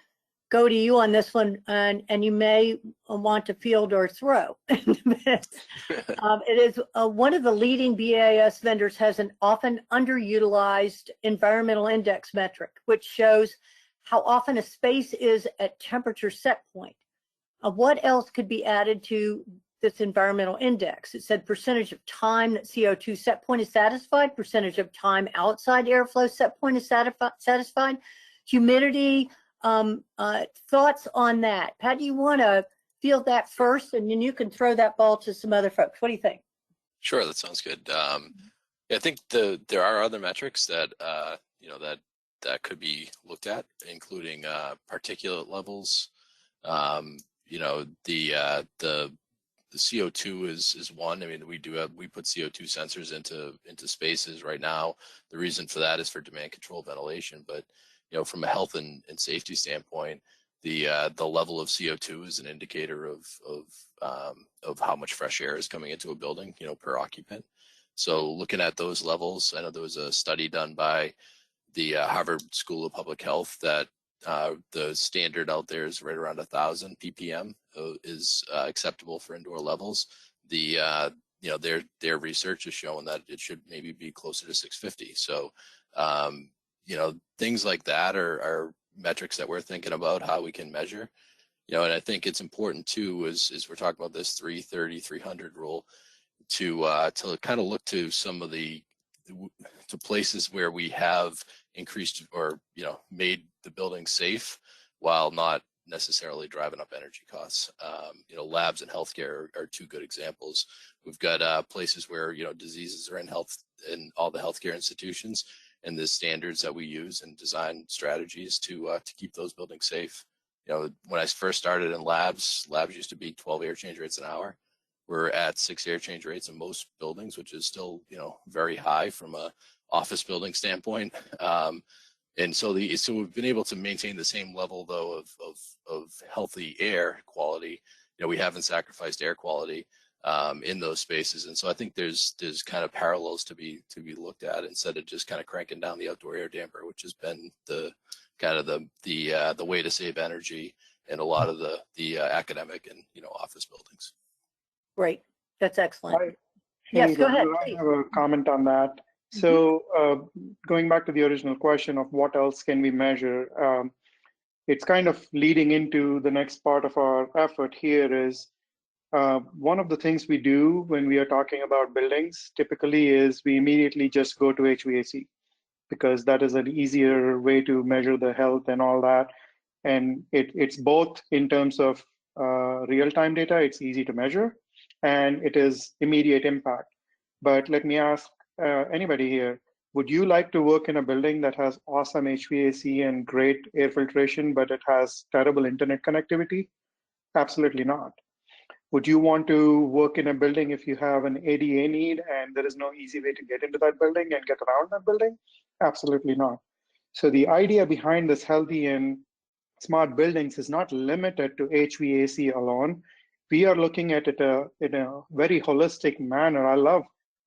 go to you on this one, and you may want to field or throw. It is one of the leading BAS vendors has an often underutilized environmental index metric, which shows how often a space is at temperature set point. What else could be added to this environmental index? It said percentage of time that CO2 set point is satisfied, percentage of time outside airflow set point is satisfied, humidity. Thoughts on that? Pat, do you want to field that first, and then you can throw that ball to some other folks? What do you think? Sure, that sounds good. I think there are other metrics that that could be looked at, including particulate levels. The CO2 is one. I mean, we put CO2 sensors into spaces right now. The reason for that is for demand control ventilation, but from a health and safety standpoint, the level of CO2 is an indicator of how much fresh air is coming into a building, per occupant. So looking at those levels, I know there was a study done by the Harvard School of Public Health that the standard out there is right around 1,000 ppm is acceptable for indoor levels. Their research is showing that it should maybe be closer to 650. So things like that are metrics that we're thinking about how we can measure. And I think it's important too, as we're talking about this 330-300 rule, to kind of look to some of to places where we have increased or made the building safe while not necessarily driving up energy costs. Labs and healthcare are two good examples. We've got places where diseases are in all the healthcare institutions, and the standards that we use and design strategies to keep those buildings safe. When I first started in labs used to be 12 air change rates an hour. We're at 6 air change rates in most buildings, which is still very high from a office building standpoint. And so we've been able to maintain the same level though of healthy air quality. We haven't sacrificed air quality in those spaces, and so I think there's kind of parallels to be looked at instead of just kind of cranking down the outdoor air damper, which has been the way to save energy in a lot of the academic and office buildings. Great, that's excellent. Yes, go ahead. I have a comment on that. So going back to the original question of what else can we measure, it's kind of leading into the next part of our effort here is one of the things we do when we are talking about buildings typically is we immediately just go to HVAC because that is an easier way to measure the health and all that. And it's both in terms of real-time data, it's easy to measure, and it is immediate impact. But let me ask anybody here, would you like to work in a building that has awesome HVAC and great air filtration, but it has terrible internet connectivity? Absolutely not. Would you want to work in a building if you have an ADA need and there is no easy way to get into that building and get around that building? Absolutely not. So the idea behind this healthy and smart buildings is not limited to HVAC alone. We are looking at it in a very holistic manner. I love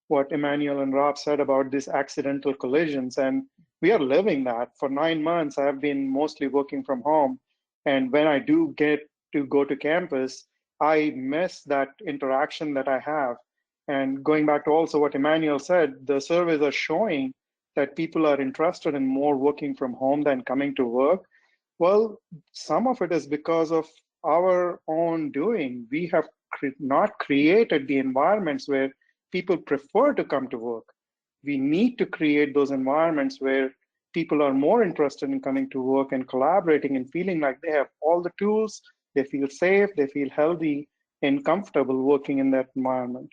what Emmanuel and Rob said about these accidental collisions, and we are living that. For 9 months, I have been mostly working from home, and when I do get to go to campus, I miss that interaction that I have. And going back to also what Emmanuel said, the surveys are showing that people are interested in more working from home than coming to work. Well, some of it is because of our own doing. We have not created the environments where people prefer to come to work. We need to create those environments where people are more interested in coming to work and collaborating and feeling like they have all the tools, they feel safe, they feel healthy and comfortable working in that environment.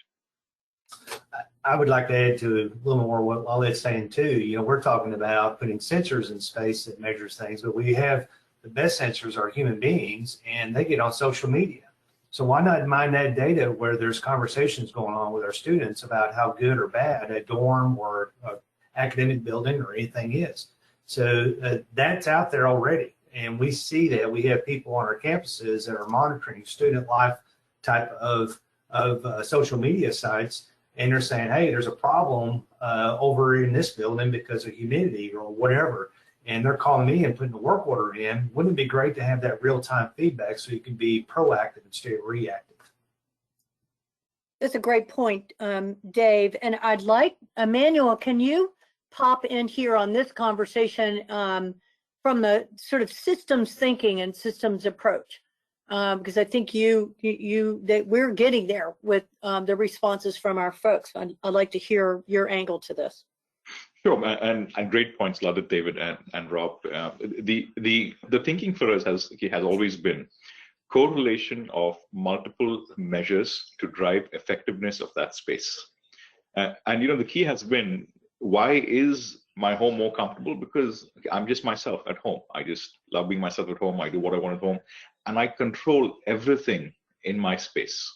I would like to add to a little more what Laulette's saying too. We're talking about putting sensors in space that measures things, but we have the best sensors are human beings, and they get on social media. So why not mine that data where there's conversations going on with our students about how good or bad a dorm or academic building or anything is? So that's out there already. And we see that we have people on our campuses that are monitoring student life type of social media sites. And they're saying, hey, there's a problem over in this building because of humidity or whatever. And they're calling me and putting the work order in. Wouldn't it be great to have that real-time feedback so you can be proactive instead of reactive? That's a great point, Dave. And I'd like, Emmanuel, can you pop in here on this conversation from the sort of systems thinking and systems approach? Because I think that we're getting there with the responses from our folks. I'd like to hear your angle to this. Sure, and great points, Love it, David and Rob. The thinking for us has always been correlation of multiple measures to drive effectiveness of that space. And the key has been, why is my home more comfortable? Because I'm just myself at home. I just love being myself at home. I do what I want at home, and I control everything in my space.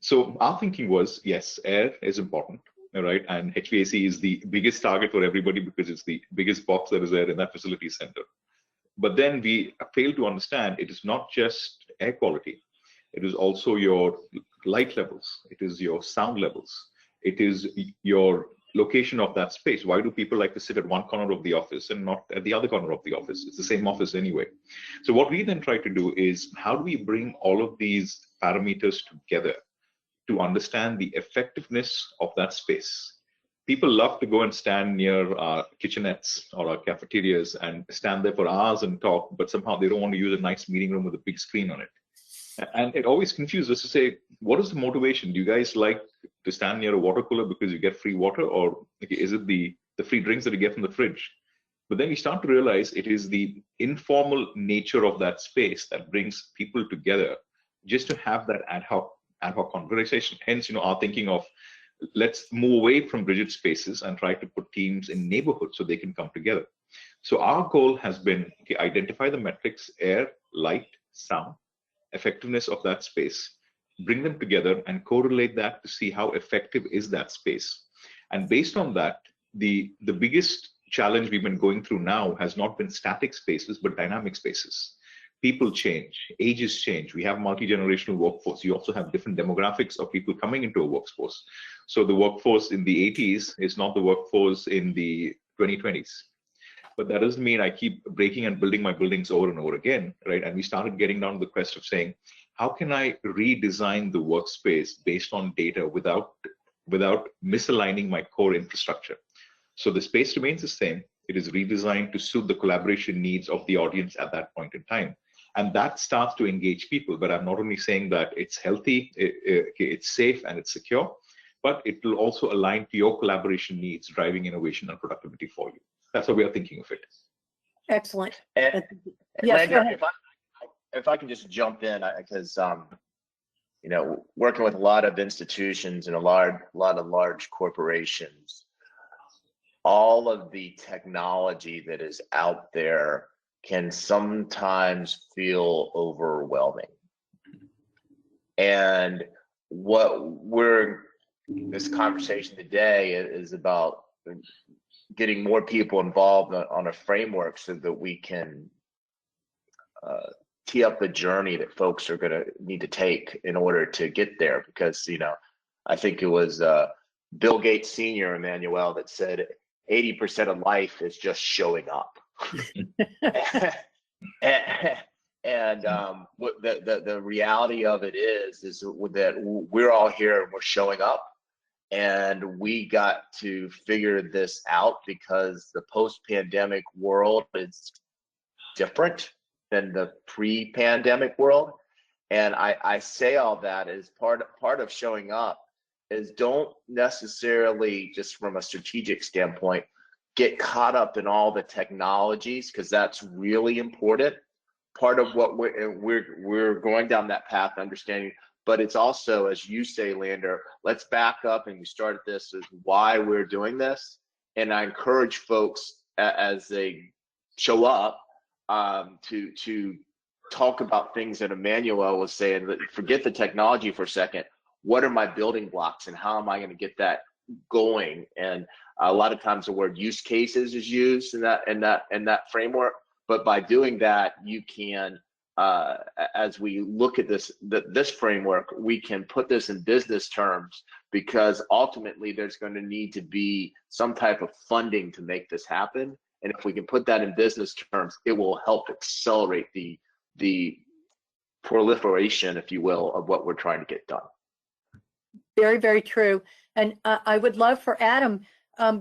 So our thinking was, yes, air is important. Right, and HVAC is the biggest target for everybody because it's the biggest box that is there in that facility center. But then we fail to understand it is not just air quality. It is also your light levels. It is your sound levels. It is your location of that space. Why do people like to sit at one corner of the office and not at the other corner of the office? It's the same office anyway. So what we then try to do is, how do we bring all of these parameters together to understand the effectiveness of that space? People love to go and stand near our kitchenettes or our cafeterias and stand there for hours and talk, but somehow they don't want to use a nice meeting room with a big screen on it. And it always confuses us to say, what is the motivation? Do you guys like to stand near a water cooler because you get free water, or is it the free drinks that you get from the fridge? But then you start to realize it is the informal nature of that space that brings people together just to have that ad hoc conversation. Hence, our thinking of, let's move away from rigid spaces and try to put teams in neighborhoods so they can come together. So our goal has been to identify the metrics: air, light, sound, effectiveness of that space, bring them together and correlate that to see how effective is that space. And based on that, the biggest challenge we've been going through now has not been static spaces, but dynamic spaces. People change, ages change. We have multi-generational workforce. You also have different demographics of people coming into a workforce. So the workforce in the 80s is not the workforce in the 2020s. But that doesn't mean I keep breaking and building my buildings over and over again, right? And we started getting down to the quest of saying, how can I redesign the workspace based on data without misaligning my core infrastructure? So the space remains the same. It is redesigned to suit the collaboration needs of the audience at that point in time. And that starts to engage people. But I'm not only saying that it's healthy, it's safe, and it's secure, but it will also align to your collaboration needs, driving innovation and productivity for you. That's how we are thinking of it. Excellent. And yes, Lander, if I can just jump in, because working with a lot of institutions and a lot of large corporations, all of the technology that is out there can sometimes feel overwhelming. And this conversation today is about getting more people involved on a framework so that we can tee up the journey that folks are going to need to take in order to get there. Because, I think it was Bill Gates Sr., Emmanuel, that said 80% of life is just showing up. and what the reality of it is that we're all here and we're showing up, and we got to figure this out because the post-pandemic world is different than the pre-pandemic world. And I say all that as part of showing up is, don't necessarily, just from a strategic standpoint, get caught up in all the technologies, because that's really important. Part of what we're going down that path, understanding, but it's also, as you say, Lander, let's back up, and we started this as why we're doing this. And I encourage folks as they show up, to talk about things that Emmanuel was saying. Forget the technology for a second. What are my building blocks, and how am I going to get that going? And a lot of times the word use cases is used in that framework. But by doing that, you can, as we look at this framework, we can put this in business terms, because ultimately there's going to need to be some type of funding to make this happen. And if we can put that in business terms, it will help accelerate the proliferation, if you will, of what we're trying to get done. Very, very true. And I would love for Adam,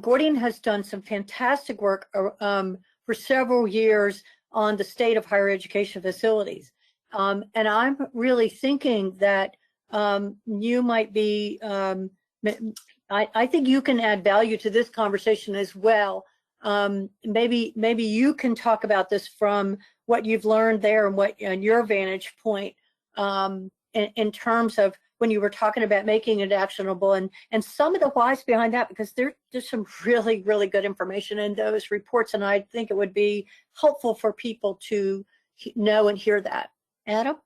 Gordian has done some fantastic work for several years on the state of higher education facilities. And I'm really thinking that you might be, I think you can add value to this conversation as well. Maybe you can talk about this from what you've learned there and your vantage point in terms of when you were talking about making it actionable and some of the whys behind that, because there's some really, really good information in those reports, and I think it would be helpful for people to know and hear that. Adam?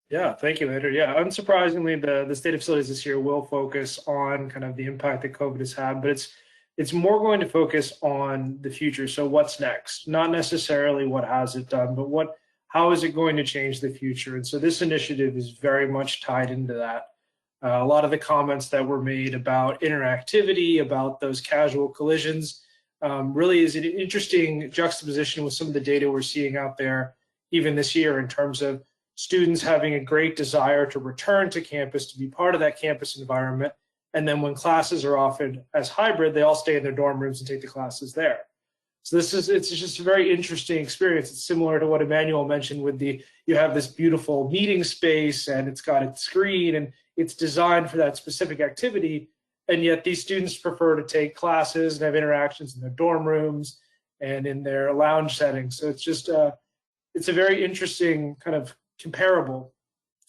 Yeah, thank you, Andrew. Yeah, unsurprisingly, the state of facilities this year will focus on kind of the impact that COVID has had, but it's more going to focus on the future. So what's next? Not necessarily what has it done, but how is it going to change the future? And so this initiative is very much tied into that. A lot of the comments that were made about interactivity, about those casual collisions, really is an interesting juxtaposition with some of the data we're seeing out there even this year in terms of students having a great desire to return to campus, to be part of that campus environment. And then when classes are offered as hybrid, they all stay in their dorm rooms and take the classes there. So it's just a very interesting experience. It's similar to what Emmanuel mentioned with you have this beautiful meeting space and it's got its screen and it's designed for that specific activity. And yet these students prefer to take classes and have interactions in their dorm rooms and in their lounge settings. So it's just, it's a very interesting kind of comparable.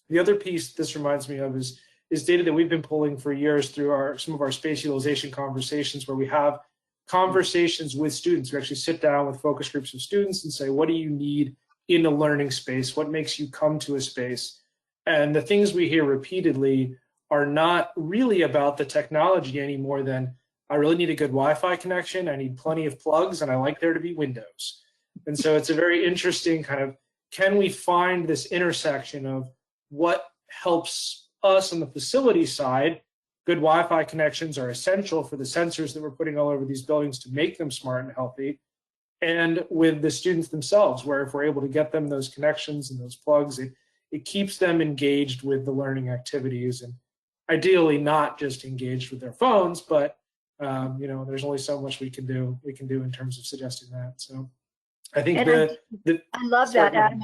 The other piece this reminds me of is data that we've been pulling for years through some of our space utilization conversations, where we have conversations with students. We actually sit down with focus groups of students and say, what do you need in a learning space? What makes you come to a space? And the things we hear repeatedly are not really about the technology any more than, I really need a good Wi-Fi connection, I need plenty of plugs, and I like there to be windows. And so it's a very interesting kind of, can we find this intersection of what helps us on the facility side? Good Wi-Fi connections are essential for the sensors that we're putting all over these buildings to make them smart and healthy. And with the students themselves, where if we're able to get them those connections and those plugs, it keeps them engaged with the learning activities, and ideally not just engaged with their phones, but there's only so much we can do in terms of suggesting that. So I think I love that, Adam.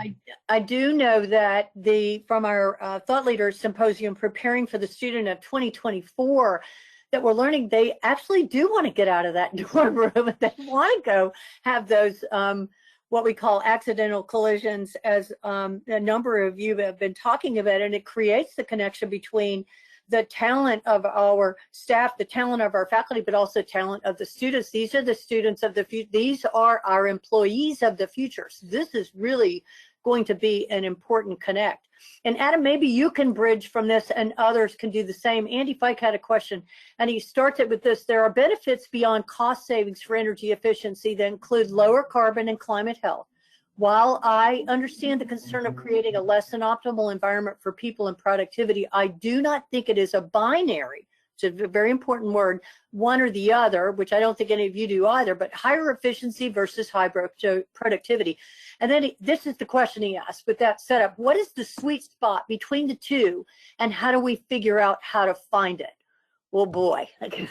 I do know that from our Thought Leaders Symposium preparing for the student of 2024 that we're learning, they actually do want to get out of that dorm room and they want to go have those what we call accidental collisions, as a number of you have been talking about, and it creates the connection between the talent of our staff, the talent of our faculty, but also talent of the students. These are the students of the future. These are our employees of the future. So this is really going to be an important connect. And Adam, maybe you can bridge from this and others can do the same. Andy Fike had a question, and he starts it with this. There are benefits beyond cost savings for energy efficiency that include lower carbon and climate health. While I understand the concern of creating a less than optimal environment for people and productivity, I do not think it is a binary. It's a very important word, one or the other, which I don't think any of you do either, but higher efficiency versus high productivity. And then this is the question he asked with that setup. What is the sweet spot between the two, and how do we figure out how to find it? Well, boy, I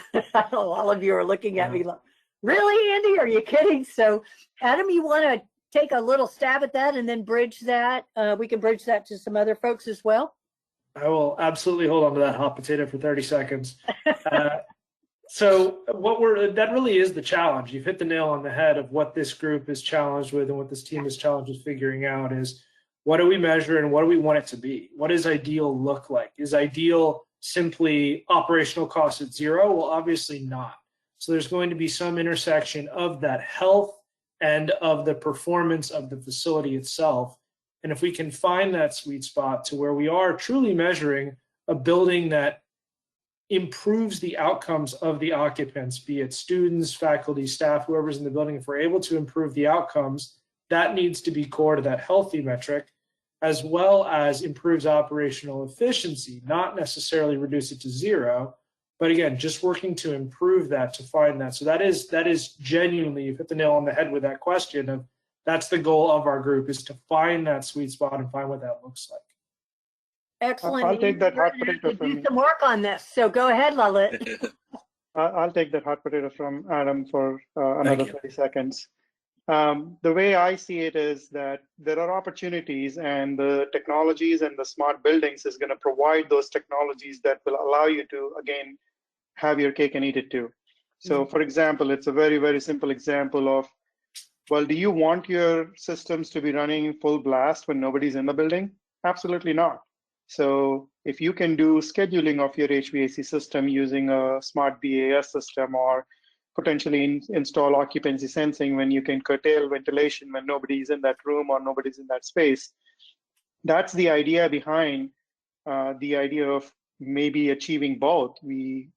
know all of you are looking at me like, really, Andy? Are you kidding? So, Adam, you want to take a little stab at that and then bridge that? We can bridge that to some other folks as well. I will absolutely hold on to that hot potato for 30 seconds. So that really is the challenge. You've hit the nail on the head of what this group is challenged with and what this team is challenged with figuring out is, what do we measure and what do we want it to be? What does ideal look like? Is ideal simply operational cost at zero? Well, obviously not. So there's going to be some intersection of that health and of the performance of the facility itself. And if we can find that sweet spot to where we are truly measuring a building that improves the outcomes of the occupants, be it students, faculty, staff, whoever's in the building, if we're able to improve the outcomes, that needs to be core to that healthy metric, as well as improves operational efficiency, not necessarily reduce it to zero, but again, just working to improve that, to find that. So that is genuinely, you've hit the nail on the head with that question of, that's the goal of our group, is to find that sweet spot and find what that looks like. Excellent. I'll take that hot potato Do from some work on this. So go ahead, Lalit. I'll take that hot potato from Adam for another 30 seconds. The way I see it is that there are opportunities, and the technologies and the smart buildings is going to provide those technologies that will allow you to, again, have your cake and eat it too. So for example, it's a very, very simple example of, well, do you want your systems to be running full blast when nobody's in the building? Absolutely not. So if you can do scheduling of your HVAC system using a smart BAS system, or potentially install occupancy sensing when you can curtail ventilation when nobody's in that room or nobody's in that space, that's the idea behind the idea of maybe achieving both. We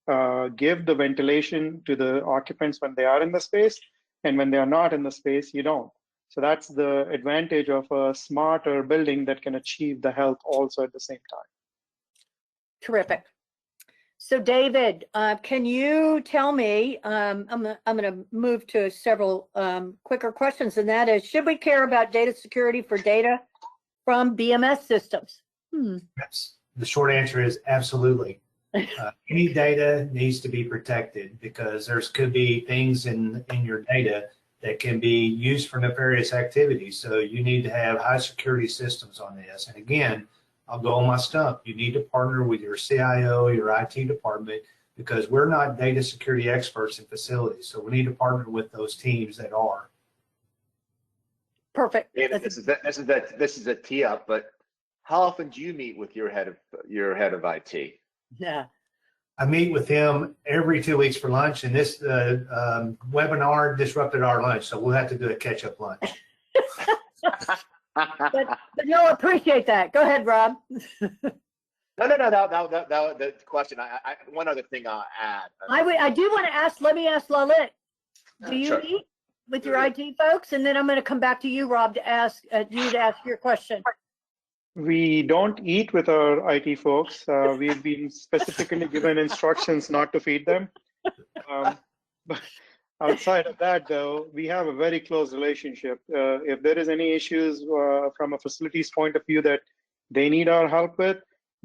give the ventilation to the occupants when they are in the space, and when they are not in the space, you don't. So that's the advantage of a smarter building that can achieve the health also at the same time. Terrific. So David, can you tell me, I'm going to move to several quicker questions, and that is, should we care about data security for data from BMS systems? Yes. The short answer is absolutely. Any data needs to be protected, because there could be things in your data that can be used for nefarious activities. So you need to have high security systems on this. And again, I'll go on my stump. You need to partner with your CIO, your IT department, because we're not data security experts in facilities. So we need to partner with those teams that are. Perfect. David, this is a tee up, but how often do you meet with your head of IT? Yeah. I meet with him every 2 weeks for lunch, and this webinar disrupted our lunch, so we'll have to do a catch-up lunch. but no, appreciate that. Go ahead, Rob. No. The question. One other thing I'll add. I do want to ask. Let me ask Lalit. Do you Sure. meet with your IT folks, and then I'm going to come back to you, Rob, to ask your question. We don't eat with our IT folks. We've been specifically given instructions not to feed them. But outside of that, though, we have a very close relationship. If there is any issues from a facilities point of view that they need our help with,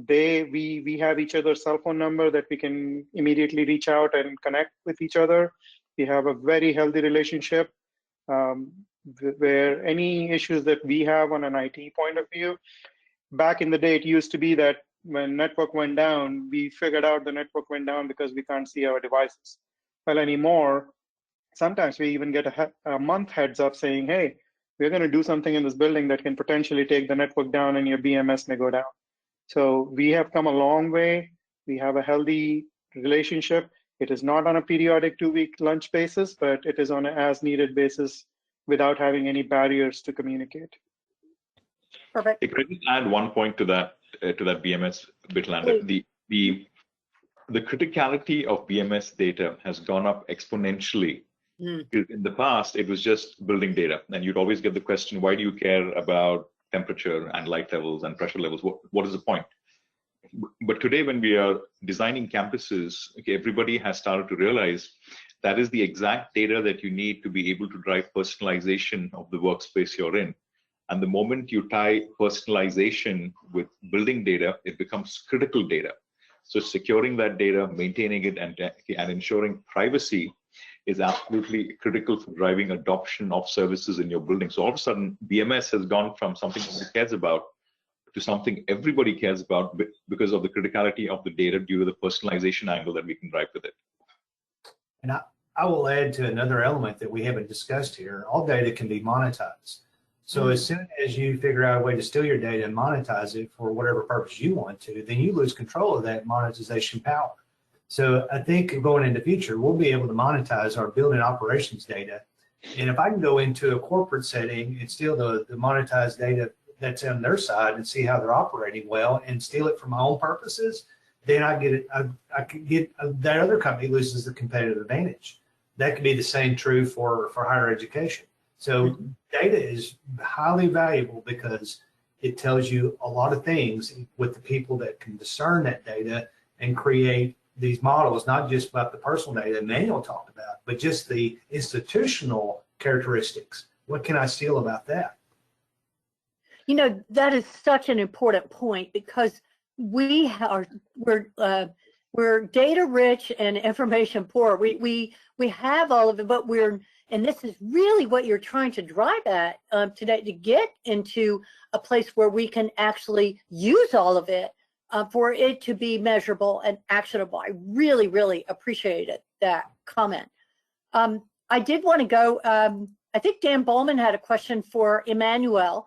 we have each other's cell phone number that we can immediately reach out and connect with each other. We have a very healthy relationship where any issues that we have on an IT point of view, back in the day, it used to be that when network went down, we figured out the network went down because we can't see our devices. Well, anymore, sometimes we even get a month heads up saying, hey, we're going to do something in this building that can potentially take the network down and your BMS may go down. So we have come a long way. We have a healthy relationship. It is not on a periodic 2-week lunch basis, but it is on an as-needed basis without having any barriers to communicate. Perfect. Can I just add one point to that BMS bit, Lander? The criticality of BMS data has gone up exponentially. In the past, it was just building data, and you'd always get the question, why do you care about temperature and light levels and pressure levels? What is the point? But today, when we are designing campuses, everybody has started to realize that is the exact data that you need to be able to drive personalization of the workspace you're in. And the moment you tie personalization with building data, it becomes critical data. So securing that data, maintaining it, and ensuring privacy is absolutely critical for driving adoption of services in your building. So all of a sudden, BMS has gone from something nobody cares about to something everybody cares about because of the criticality of the data due to the personalization angle that we can drive with it. And I will add to another element that we haven't discussed here. All data can be monetized. So as soon as you figure out a way to steal your data and monetize it for whatever purpose you want to, then you lose control of that monetization power. So I think going into the future, we'll be able to monetize our building operations data And if I can go into a corporate setting and steal the monetized data that's on their side and see how they're operating well and steal it for my own purposes, then I get it. I can get that other company loses the competitive advantage. That could be the same true for higher education. So data is highly valuable because it tells you a lot of things with the people that can discern that data and create these models, not just about the personal data Emmanuel talked about, but just the institutional characteristics. What can I steal about that? You know, that is such an important point because we're data rich and information poor. We have all of it, but and this is really what you're trying to drive at today, to get into a place where we can actually use all of it for it to be measurable and actionable. I really, really appreciated that comment. I did want to go, I think Dan Bowman had a question for Emmanuel.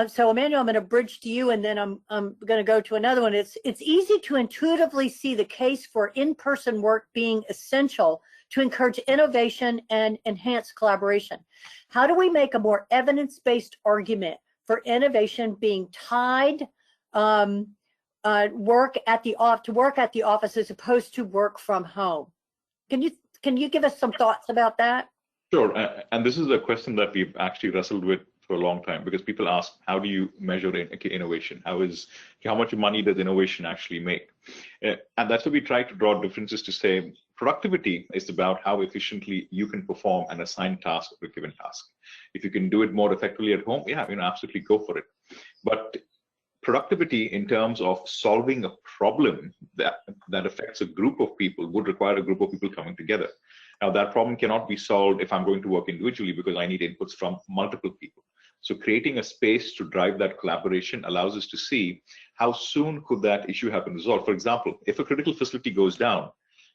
So Emmanuel, I'm going to bridge to you, and then I'm going to go to another one. It's easy to intuitively see the case for in-person work being essential to encourage innovation and enhance collaboration. How do we make a more evidence-based argument for innovation being tied work at the office as opposed to work from home? Can you give us some thoughts about that? Sure, and this is a question that we've actually wrestled with for a long time, because people ask, how do you measure innovation? How much money does innovation actually make? And that's where we try to draw differences to say productivity is about how efficiently you can perform an assigned task or a given task. If you can do it more effectively at home, yeah, absolutely go for it. But productivity in terms of solving a problem that affects a group of people would require a group of people coming together. Now, that problem cannot be solved if I'm going to work individually, because I need inputs from multiple people. So creating a space to drive that collaboration allows us to see how soon could that issue have been resolved. For example, if a critical facility goes down,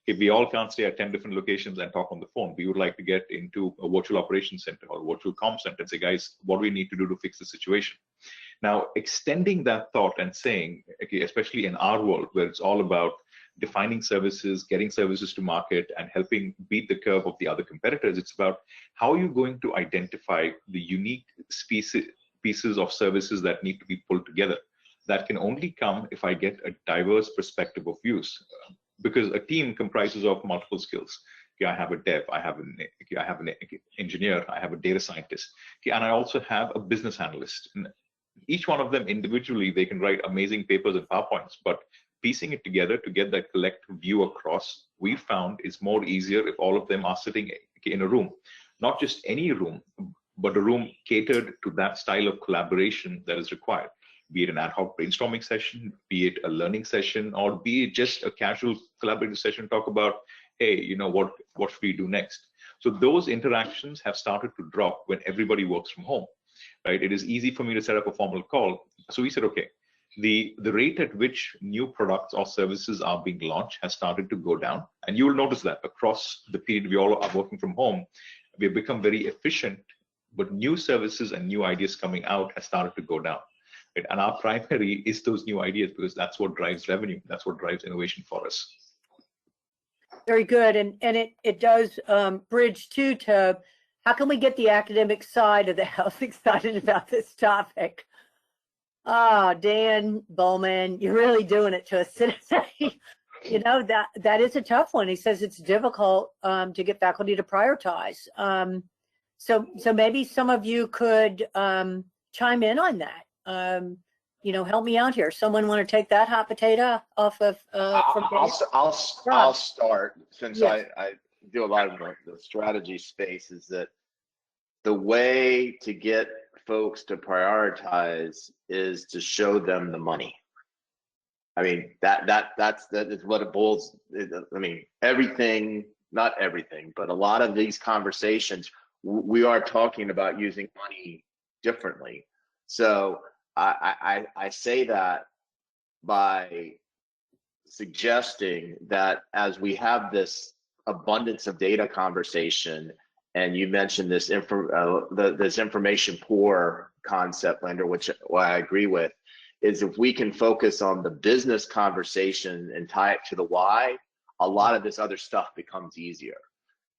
if we all can't stay at 10 different locations and talk on the phone, we would like to get into a virtual operations center or virtual comm center and say, guys, what do we need to do to fix the situation? Now, extending that thought and saying, okay, especially in our world where it's all about defining services, getting services to market, and helping beat the curve of the other competitors, it's about how are you going to identify the unique pieces of services that need to be pulled together. That can only come if I get a diverse perspective of views, because a team comprises of multiple skills. Okay, I have a dev, I have an engineer, I have a data scientist, okay, and I also have a business analyst. And each one of them individually, they can write amazing papers and PowerPoints, but piecing it together to get that collective view across, we found is more easier if all of them are sitting in a room. Not just any room, but a room catered to that style of collaboration that is required. Be it an ad hoc brainstorming session, be it a learning session, or be it just a casual collaborative session, talk about, hey, you know, what should we do next? So those interactions have started to drop when everybody works from home, right? It is easy for me to set up a formal call. So we said, okay, the rate at which new products or services are being launched has started to go down. And you will notice that across the period we all are working from home, we have become very efficient, but new services and new ideas coming out has started to go down. Right? And our primary is those new ideas, because that's what drives revenue. That's what drives innovation for us. Very good. And it does bridge too to how can we get the academic side of the house excited about this topic? Oh, Dan Bowman, you're really doing it to us today. You know, that is a tough one. He says it's difficult to get faculty to prioritize. So maybe some of you could chime in on that. You know, help me out here. Someone want to take that hot potato off of? I'll start, since yes. I do a lot of the strategy space. Is that the way to get folks to prioritize is to show them the money. I mean, that is what it boils. I mean, everything, not everything, but a lot of these conversations, we are talking about using money differently. So I say that by suggesting that as we have this abundance of data conversation, and you mentioned this this information poor concept, Lander, which I agree with, is if we can focus on the business conversation and tie it to the why, a lot of this other stuff becomes easier.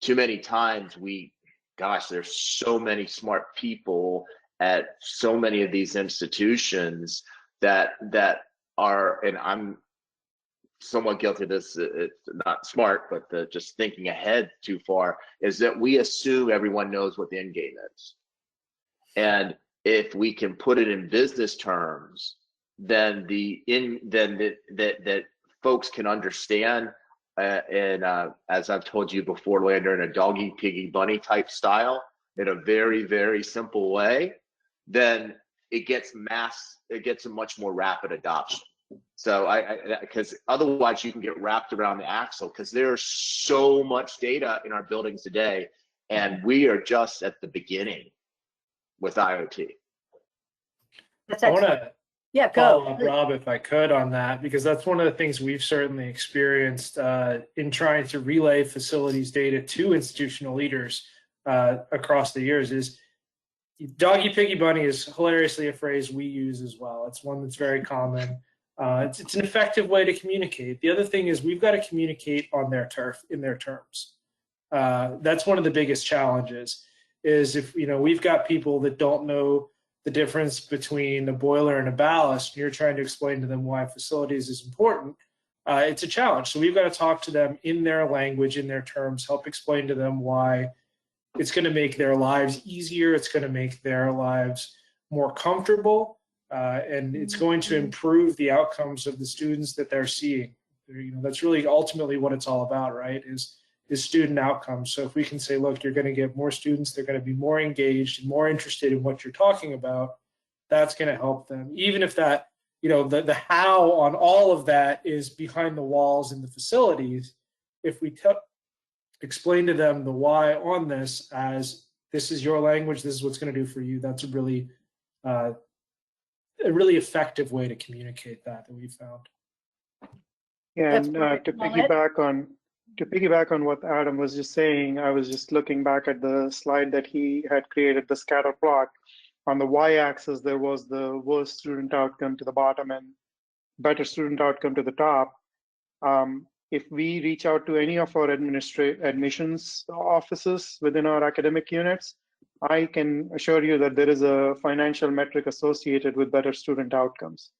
Too many times we gosh, there's so many smart people at so many of these institutions that are, and I'm somewhat guilty of this, it's not smart, but just thinking ahead too far, is that we assume everyone knows what the end game is. And if we can put it in business terms, then that folks can understand, and as I've told you before, Lander, in a doggy, piggy, bunny type style, in a very, very simple way, then it gets a much more rapid adoption. So because otherwise you can get wrapped around the axle, because there's so much data in our buildings today, and we are just at the beginning with IoT. That's I want excellent. to Yeah, follow go. up, Rob, if I could, on that, because that's one of the things we've certainly experienced in trying to relay facilities data to institutional leaders across the years. Is doggy piggy bunny is hilariously a phrase we use as well. It's one that's very common. It's an effective way to communicate. The other thing is we've got to communicate on their turf, in their terms. That's one of the biggest challenges, is if we've got people that don't know the difference between a boiler and a ballast, and you're trying to explain to them why facilities is important, it's a challenge. So we've got to talk to them in their language, in their terms, help explain to them why it's going to make their lives easier, it's going to make their lives more comfortable, and it's going to improve the outcomes of the students that they're seeing. That's really ultimately what it's all about, right? Is student outcomes. So if we can say, look, you're going to get more students, they're going to be more engaged and more interested in what you're talking about, that's going to help them. Even if that, the how on all of that is behind the walls in the facilities, if we explain to them the why on this as this is your language, this is what's going to do for you, that's a really effective way to communicate that we've found. Yeah, and to piggyback on what Adam was just saying, I was just looking back at the slide that he had created, the scatter plot. On the y-axis, there was the worst student outcome to the bottom and better student outcome to the top. If we reach out to any of our admissions offices within our academic units, I can assure you that there is a financial metric associated with better student outcomes.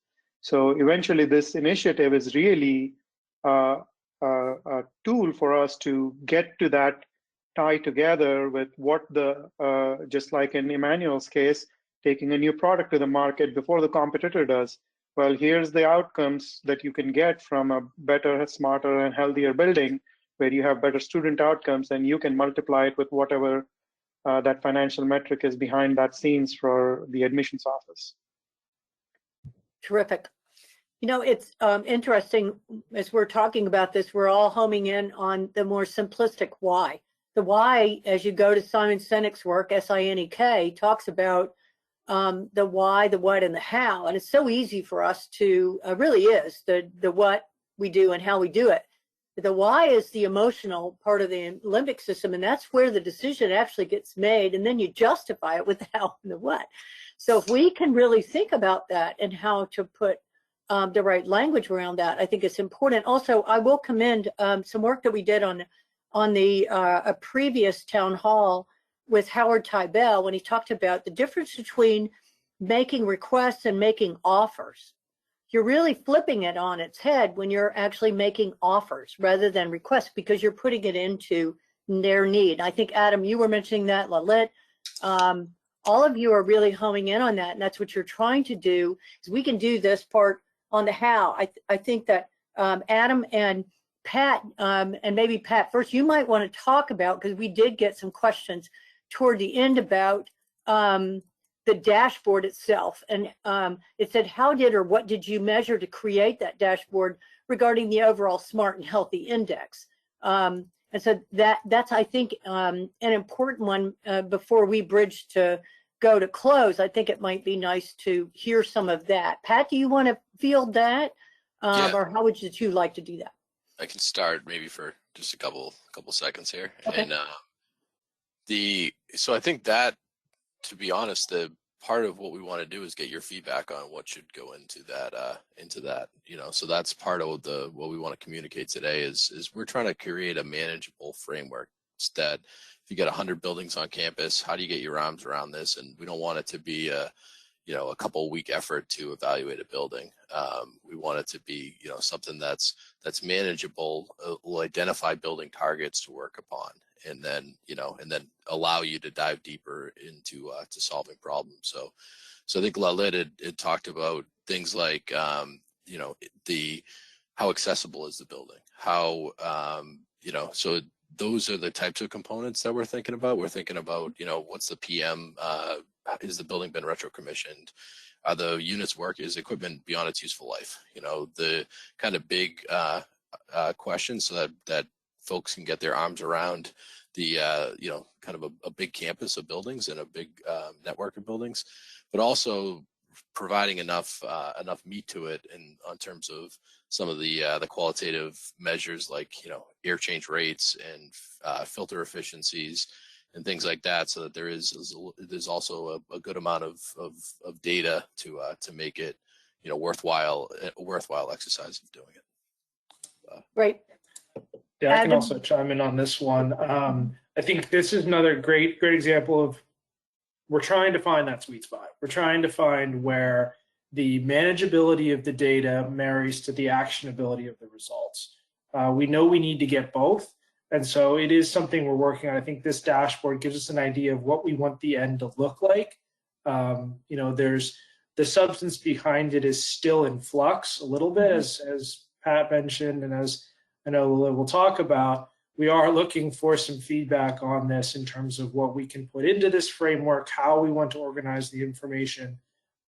So eventually, this initiative is really a tool for us to get to that tie together with what just like in Emmanuel's case, taking a new product to the market before the competitor does. Well, here's the outcomes that you can get from a better, smarter, and healthier building where you have better student outcomes, and you can multiply it with whatever that financial metric is behind that scenes for the admissions office. Terrific. It's interesting as we're talking about this, we're all homing in on the more simplistic why. The why, as you go to Simon Sinek's work, S-I-N-E-K, talks about the why, the what, and the how. And it's so easy for us to, really is, the what we do and how we do it. The why is the emotional part of the limbic system, and that's where the decision actually gets made, and then you justify it with the how and the what. So if we can really think about that and how to put the right language around that, I think it's important. Also, I will commend some work that we did on the a previous town hall with Howard Tybell when he talked about the difference between making requests and making offers. You're really flipping it on its head when you're actually making offers rather than requests, because you're putting it into their need. I think, Adam, you were mentioning that, Lalette. All of you are really homing in on that, and that's what you're trying to do, is we can do this part on the how. I think that Adam and Pat, and maybe Pat first, you might want to talk about, because we did get some questions toward the end about the dashboard itself. And it said, how did or what did you measure to create that dashboard regarding the overall smart and healthy index? And so that's, I think, an important one before we bridge to go to close. I think it might be nice to hear some of that. Pat, do you want to field that? Yeah. Or how would you like to do that? I can start maybe for just a couple seconds here. Okay. And so I think that, to be honest, the part of what we want to do is get your feedback on what should go into that. So that's part of what we want to communicate today is we're trying to create a manageable framework that if you got 100 buildings on campus, how do you get your arms around this? And we don't want it to be a couple week effort to evaluate a building. We want it to be, something that's manageable. Will identify building targets to work upon, and then allow you to dive deeper into to solving problems. So I think Lalit had talked about things like how accessible is the building, how so those are the types of components that we're thinking about. We're thinking about, what's the PM, is the building been retro commissioned? Are the units is equipment beyond its useful life? The kind of big questions so that folks can get their arms around the, kind of a big campus of buildings and a big network of buildings, but also providing enough meat to it in on terms of some of the qualitative measures like air change rates and filter efficiencies and things like that, so that there's also a good amount of data to make it a worthwhile exercise of doing it. Great. Yeah, I can also chime in on this one. I think this is another great example of we're trying to find that sweet spot. We're trying to find where the manageability of the data marries to the actionability of the results. We know we need to get both, and so it is something we're working on. I think this dashboard gives us an idea of what we want the end to look like. There's the substance behind it is still in flux a little bit, as Pat mentioned, and as I know we'll talk about. We are looking for some feedback on this in terms of what we can put into this framework, how we want to organize the information,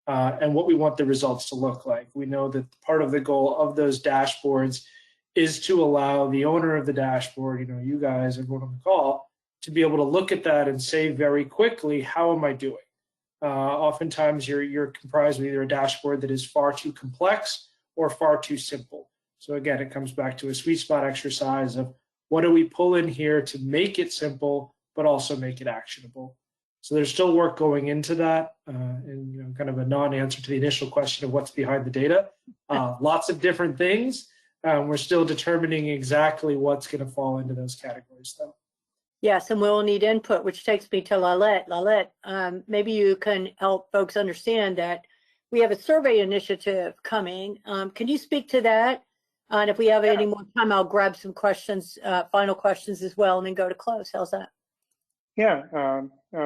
and what we want the results to look like. We know that part of the goal of those dashboards is to allow the owner of the dashboard, you guys, everyone on the call, to be able to look at that and say very quickly, how am I doing? Oftentimes you're comprised of either a dashboard that is far too complex or far too simple. So again, it comes back to a sweet spot exercise of what do we pull in here to make it simple, but also make it actionable. So there's still work going into that, and kind of a non-answer to the initial question of what's behind the data. Lots of different things. We're still determining exactly what's going to fall into those categories, though. Yes, and we'll need input, which takes me to Lalit. Lalit, maybe you can help folks understand that we have a survey initiative coming. Can you speak to that? And if we have any more time, I'll grab some questions, final questions as well, and then go to close. How's that? Yeah,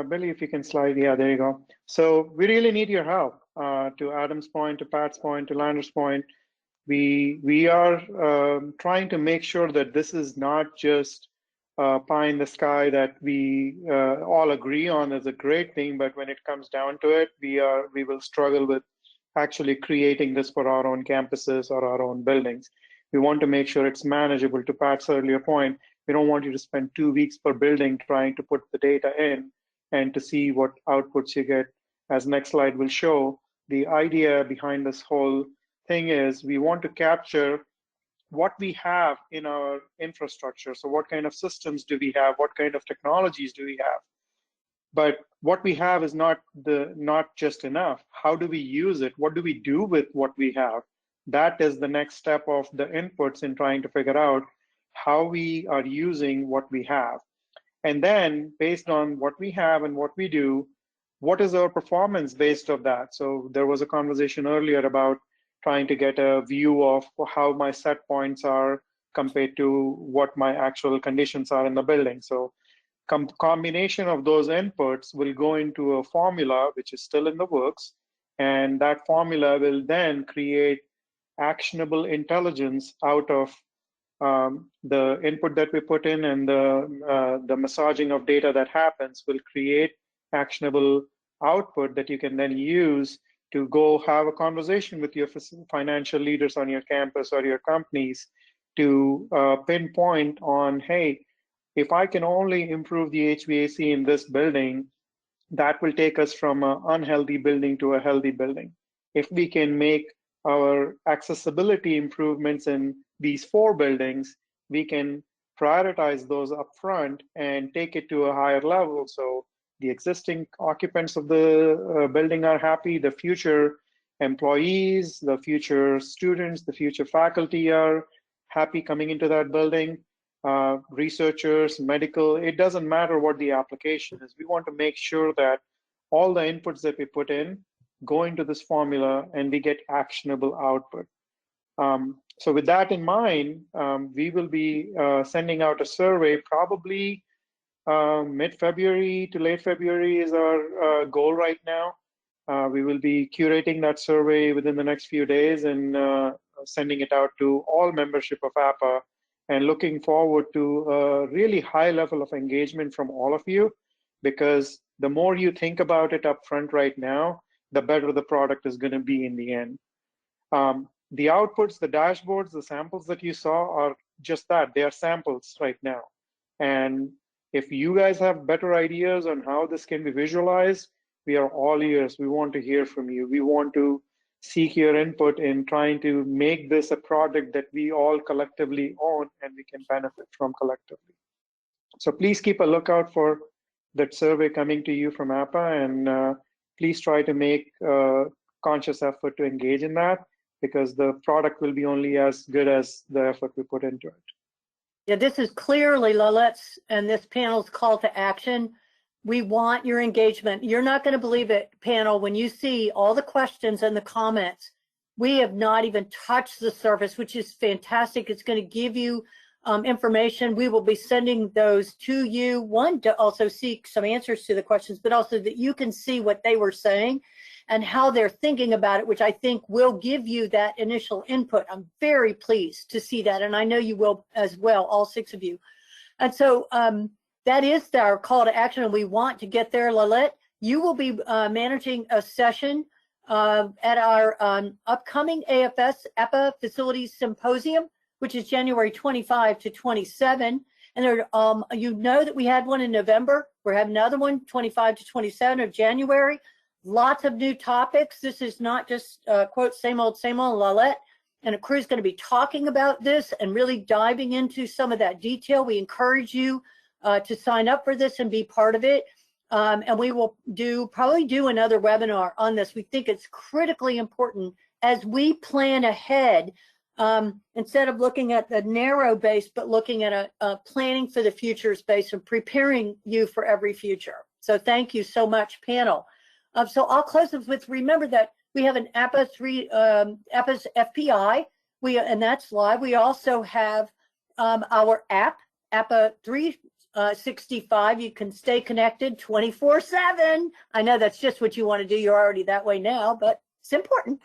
Billy, if you can slide. Yeah, there you go. So we really need your help. To Adam's point, to Pat's point, to Lander's point, we are trying to make sure that this is not just pie in the sky that we all agree on as a great thing, but when it comes down to it, we will struggle with actually creating this for our own campuses or our own buildings. We want to make sure it's manageable. To Pat's earlier point, we don't want you to spend 2 weeks per building trying to put the data in and to see what outputs you get. As next slide will show, the idea behind this whole thing is we want to capture what we have in our infrastructure. So what kind of systems do we have? What kind of technologies do we have? But what we have is not just enough. How do we use it? What do we do with what we have? That is the next step of the inputs in trying to figure out how we are using what we have. And then based on what we have and what we do, what is our performance based on that? So there was a conversation earlier about trying to get a view of how my set points are compared to what my actual conditions are in the building. So combination of those inputs will go into a formula, which is still in the works. And that formula will then create actionable intelligence out of the input that we put in, and the massaging of data that happens will create actionable output that you can then use to go have a conversation with your financial leaders on your campus or your companies to pinpoint on, hey, if I can only improve the HVAC in this building, that will take us from an unhealthy building to a healthy building. If we can make our accessibility improvements in these 4 buildings, we can prioritize those up front and take it to a higher level. So the existing occupants of the building are happy, the future employees, the future students, the future faculty are happy coming into that building. researchers, medical, it doesn't matter what the application is. We want to make sure that all the inputs that we put in go into this formula and we get actionable output. So with that in mind, we will be sending out a survey probably mid-February to late February is our goal right now. We will be curating that survey within the next few days and sending it out to all membership of APA, and looking forward to a really high level of engagement from all of you, because the more you think about it up front right now, the better the product is going to be in the end. The outputs, the dashboards, the samples that you saw are just that. They are samples right now. And if you guys have better ideas on how this can be visualized, we are all ears. We want to hear from you. We want to seek your input in trying to make this a product that we all collectively own and we can benefit from collectively. So please keep a lookout for that survey coming to you from APA, and please try to make a conscious effort to engage in that, because the product will be only as good as the effort we put into it. Yeah, this is clearly Lalette's and this panel's call to action. We want your engagement. You're not going to believe it, panel, when you see all the questions and the comments. We have not even touched the surface, which is fantastic. It's going to give you information. We will be sending those to you, one, to also seek some answers to the questions, but also that you can see what they were saying and how they're thinking about it, which I think will give you that initial input. I'm very pleased to see that, and I know you will as well, all 6 of you. And so that is our call to action, and we want to get there. Lalette, you will be managing a session at our upcoming APA Facilities Symposium, which is January 25 to 27. And there, you know that we had one in November. We're having another one, 25 to 27 of January. Lots of new topics. This is not just, quote, same old, Lalette. And a crew is going to be talking about this and really diving into some of that detail. We encourage you to sign up for this and be part of it. And we will probably do another webinar on this. We think it's critically important as we plan ahead, instead of looking at the narrow base, but looking at a planning for the future space and preparing you for every future. So thank you so much, panel. So I'll close with, remember that we have an APA's FPI, and that's live. We also have our app, APA 365. You can stay connected 24/7. I know that's just what you want to do. You're already that way now, but it's important.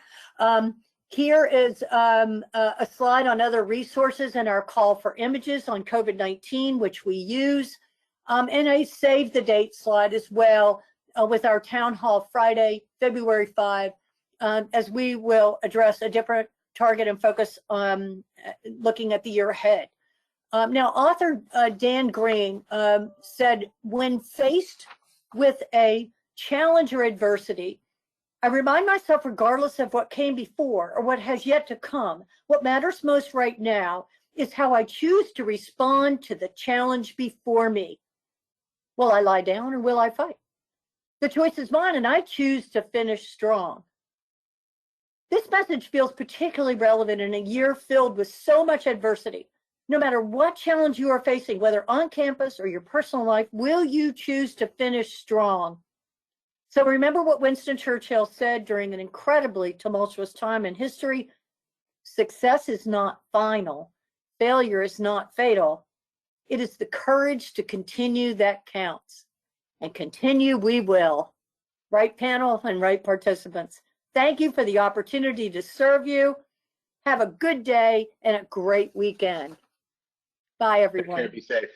Here is a slide on other resources and our call for images on COVID-19, which we use, and a save the date slide as well with our town hall Friday, February 5, as we will address a different target and focus on looking at the year ahead. Now, author Dan Green said, when faced with a challenge or adversity, I remind myself, regardless of what came before or what has yet to come, what matters most right now is how I choose to respond to the challenge before me. Will I lie down or will I fight? The choice is mine, and I choose to finish strong. This message feels particularly relevant in a year filled with so much adversity. No matter what challenge you are facing, whether on campus or your personal life, will you choose to finish strong? So remember what Winston Churchill said during an incredibly tumultuous time in history: success is not final, failure is not fatal. It is the courage to continue that counts. And continue we will. Right, panel and right, participants. Thank you for the opportunity to serve you. Have a good day and a great weekend. Bye, everyone. Take care, be safe.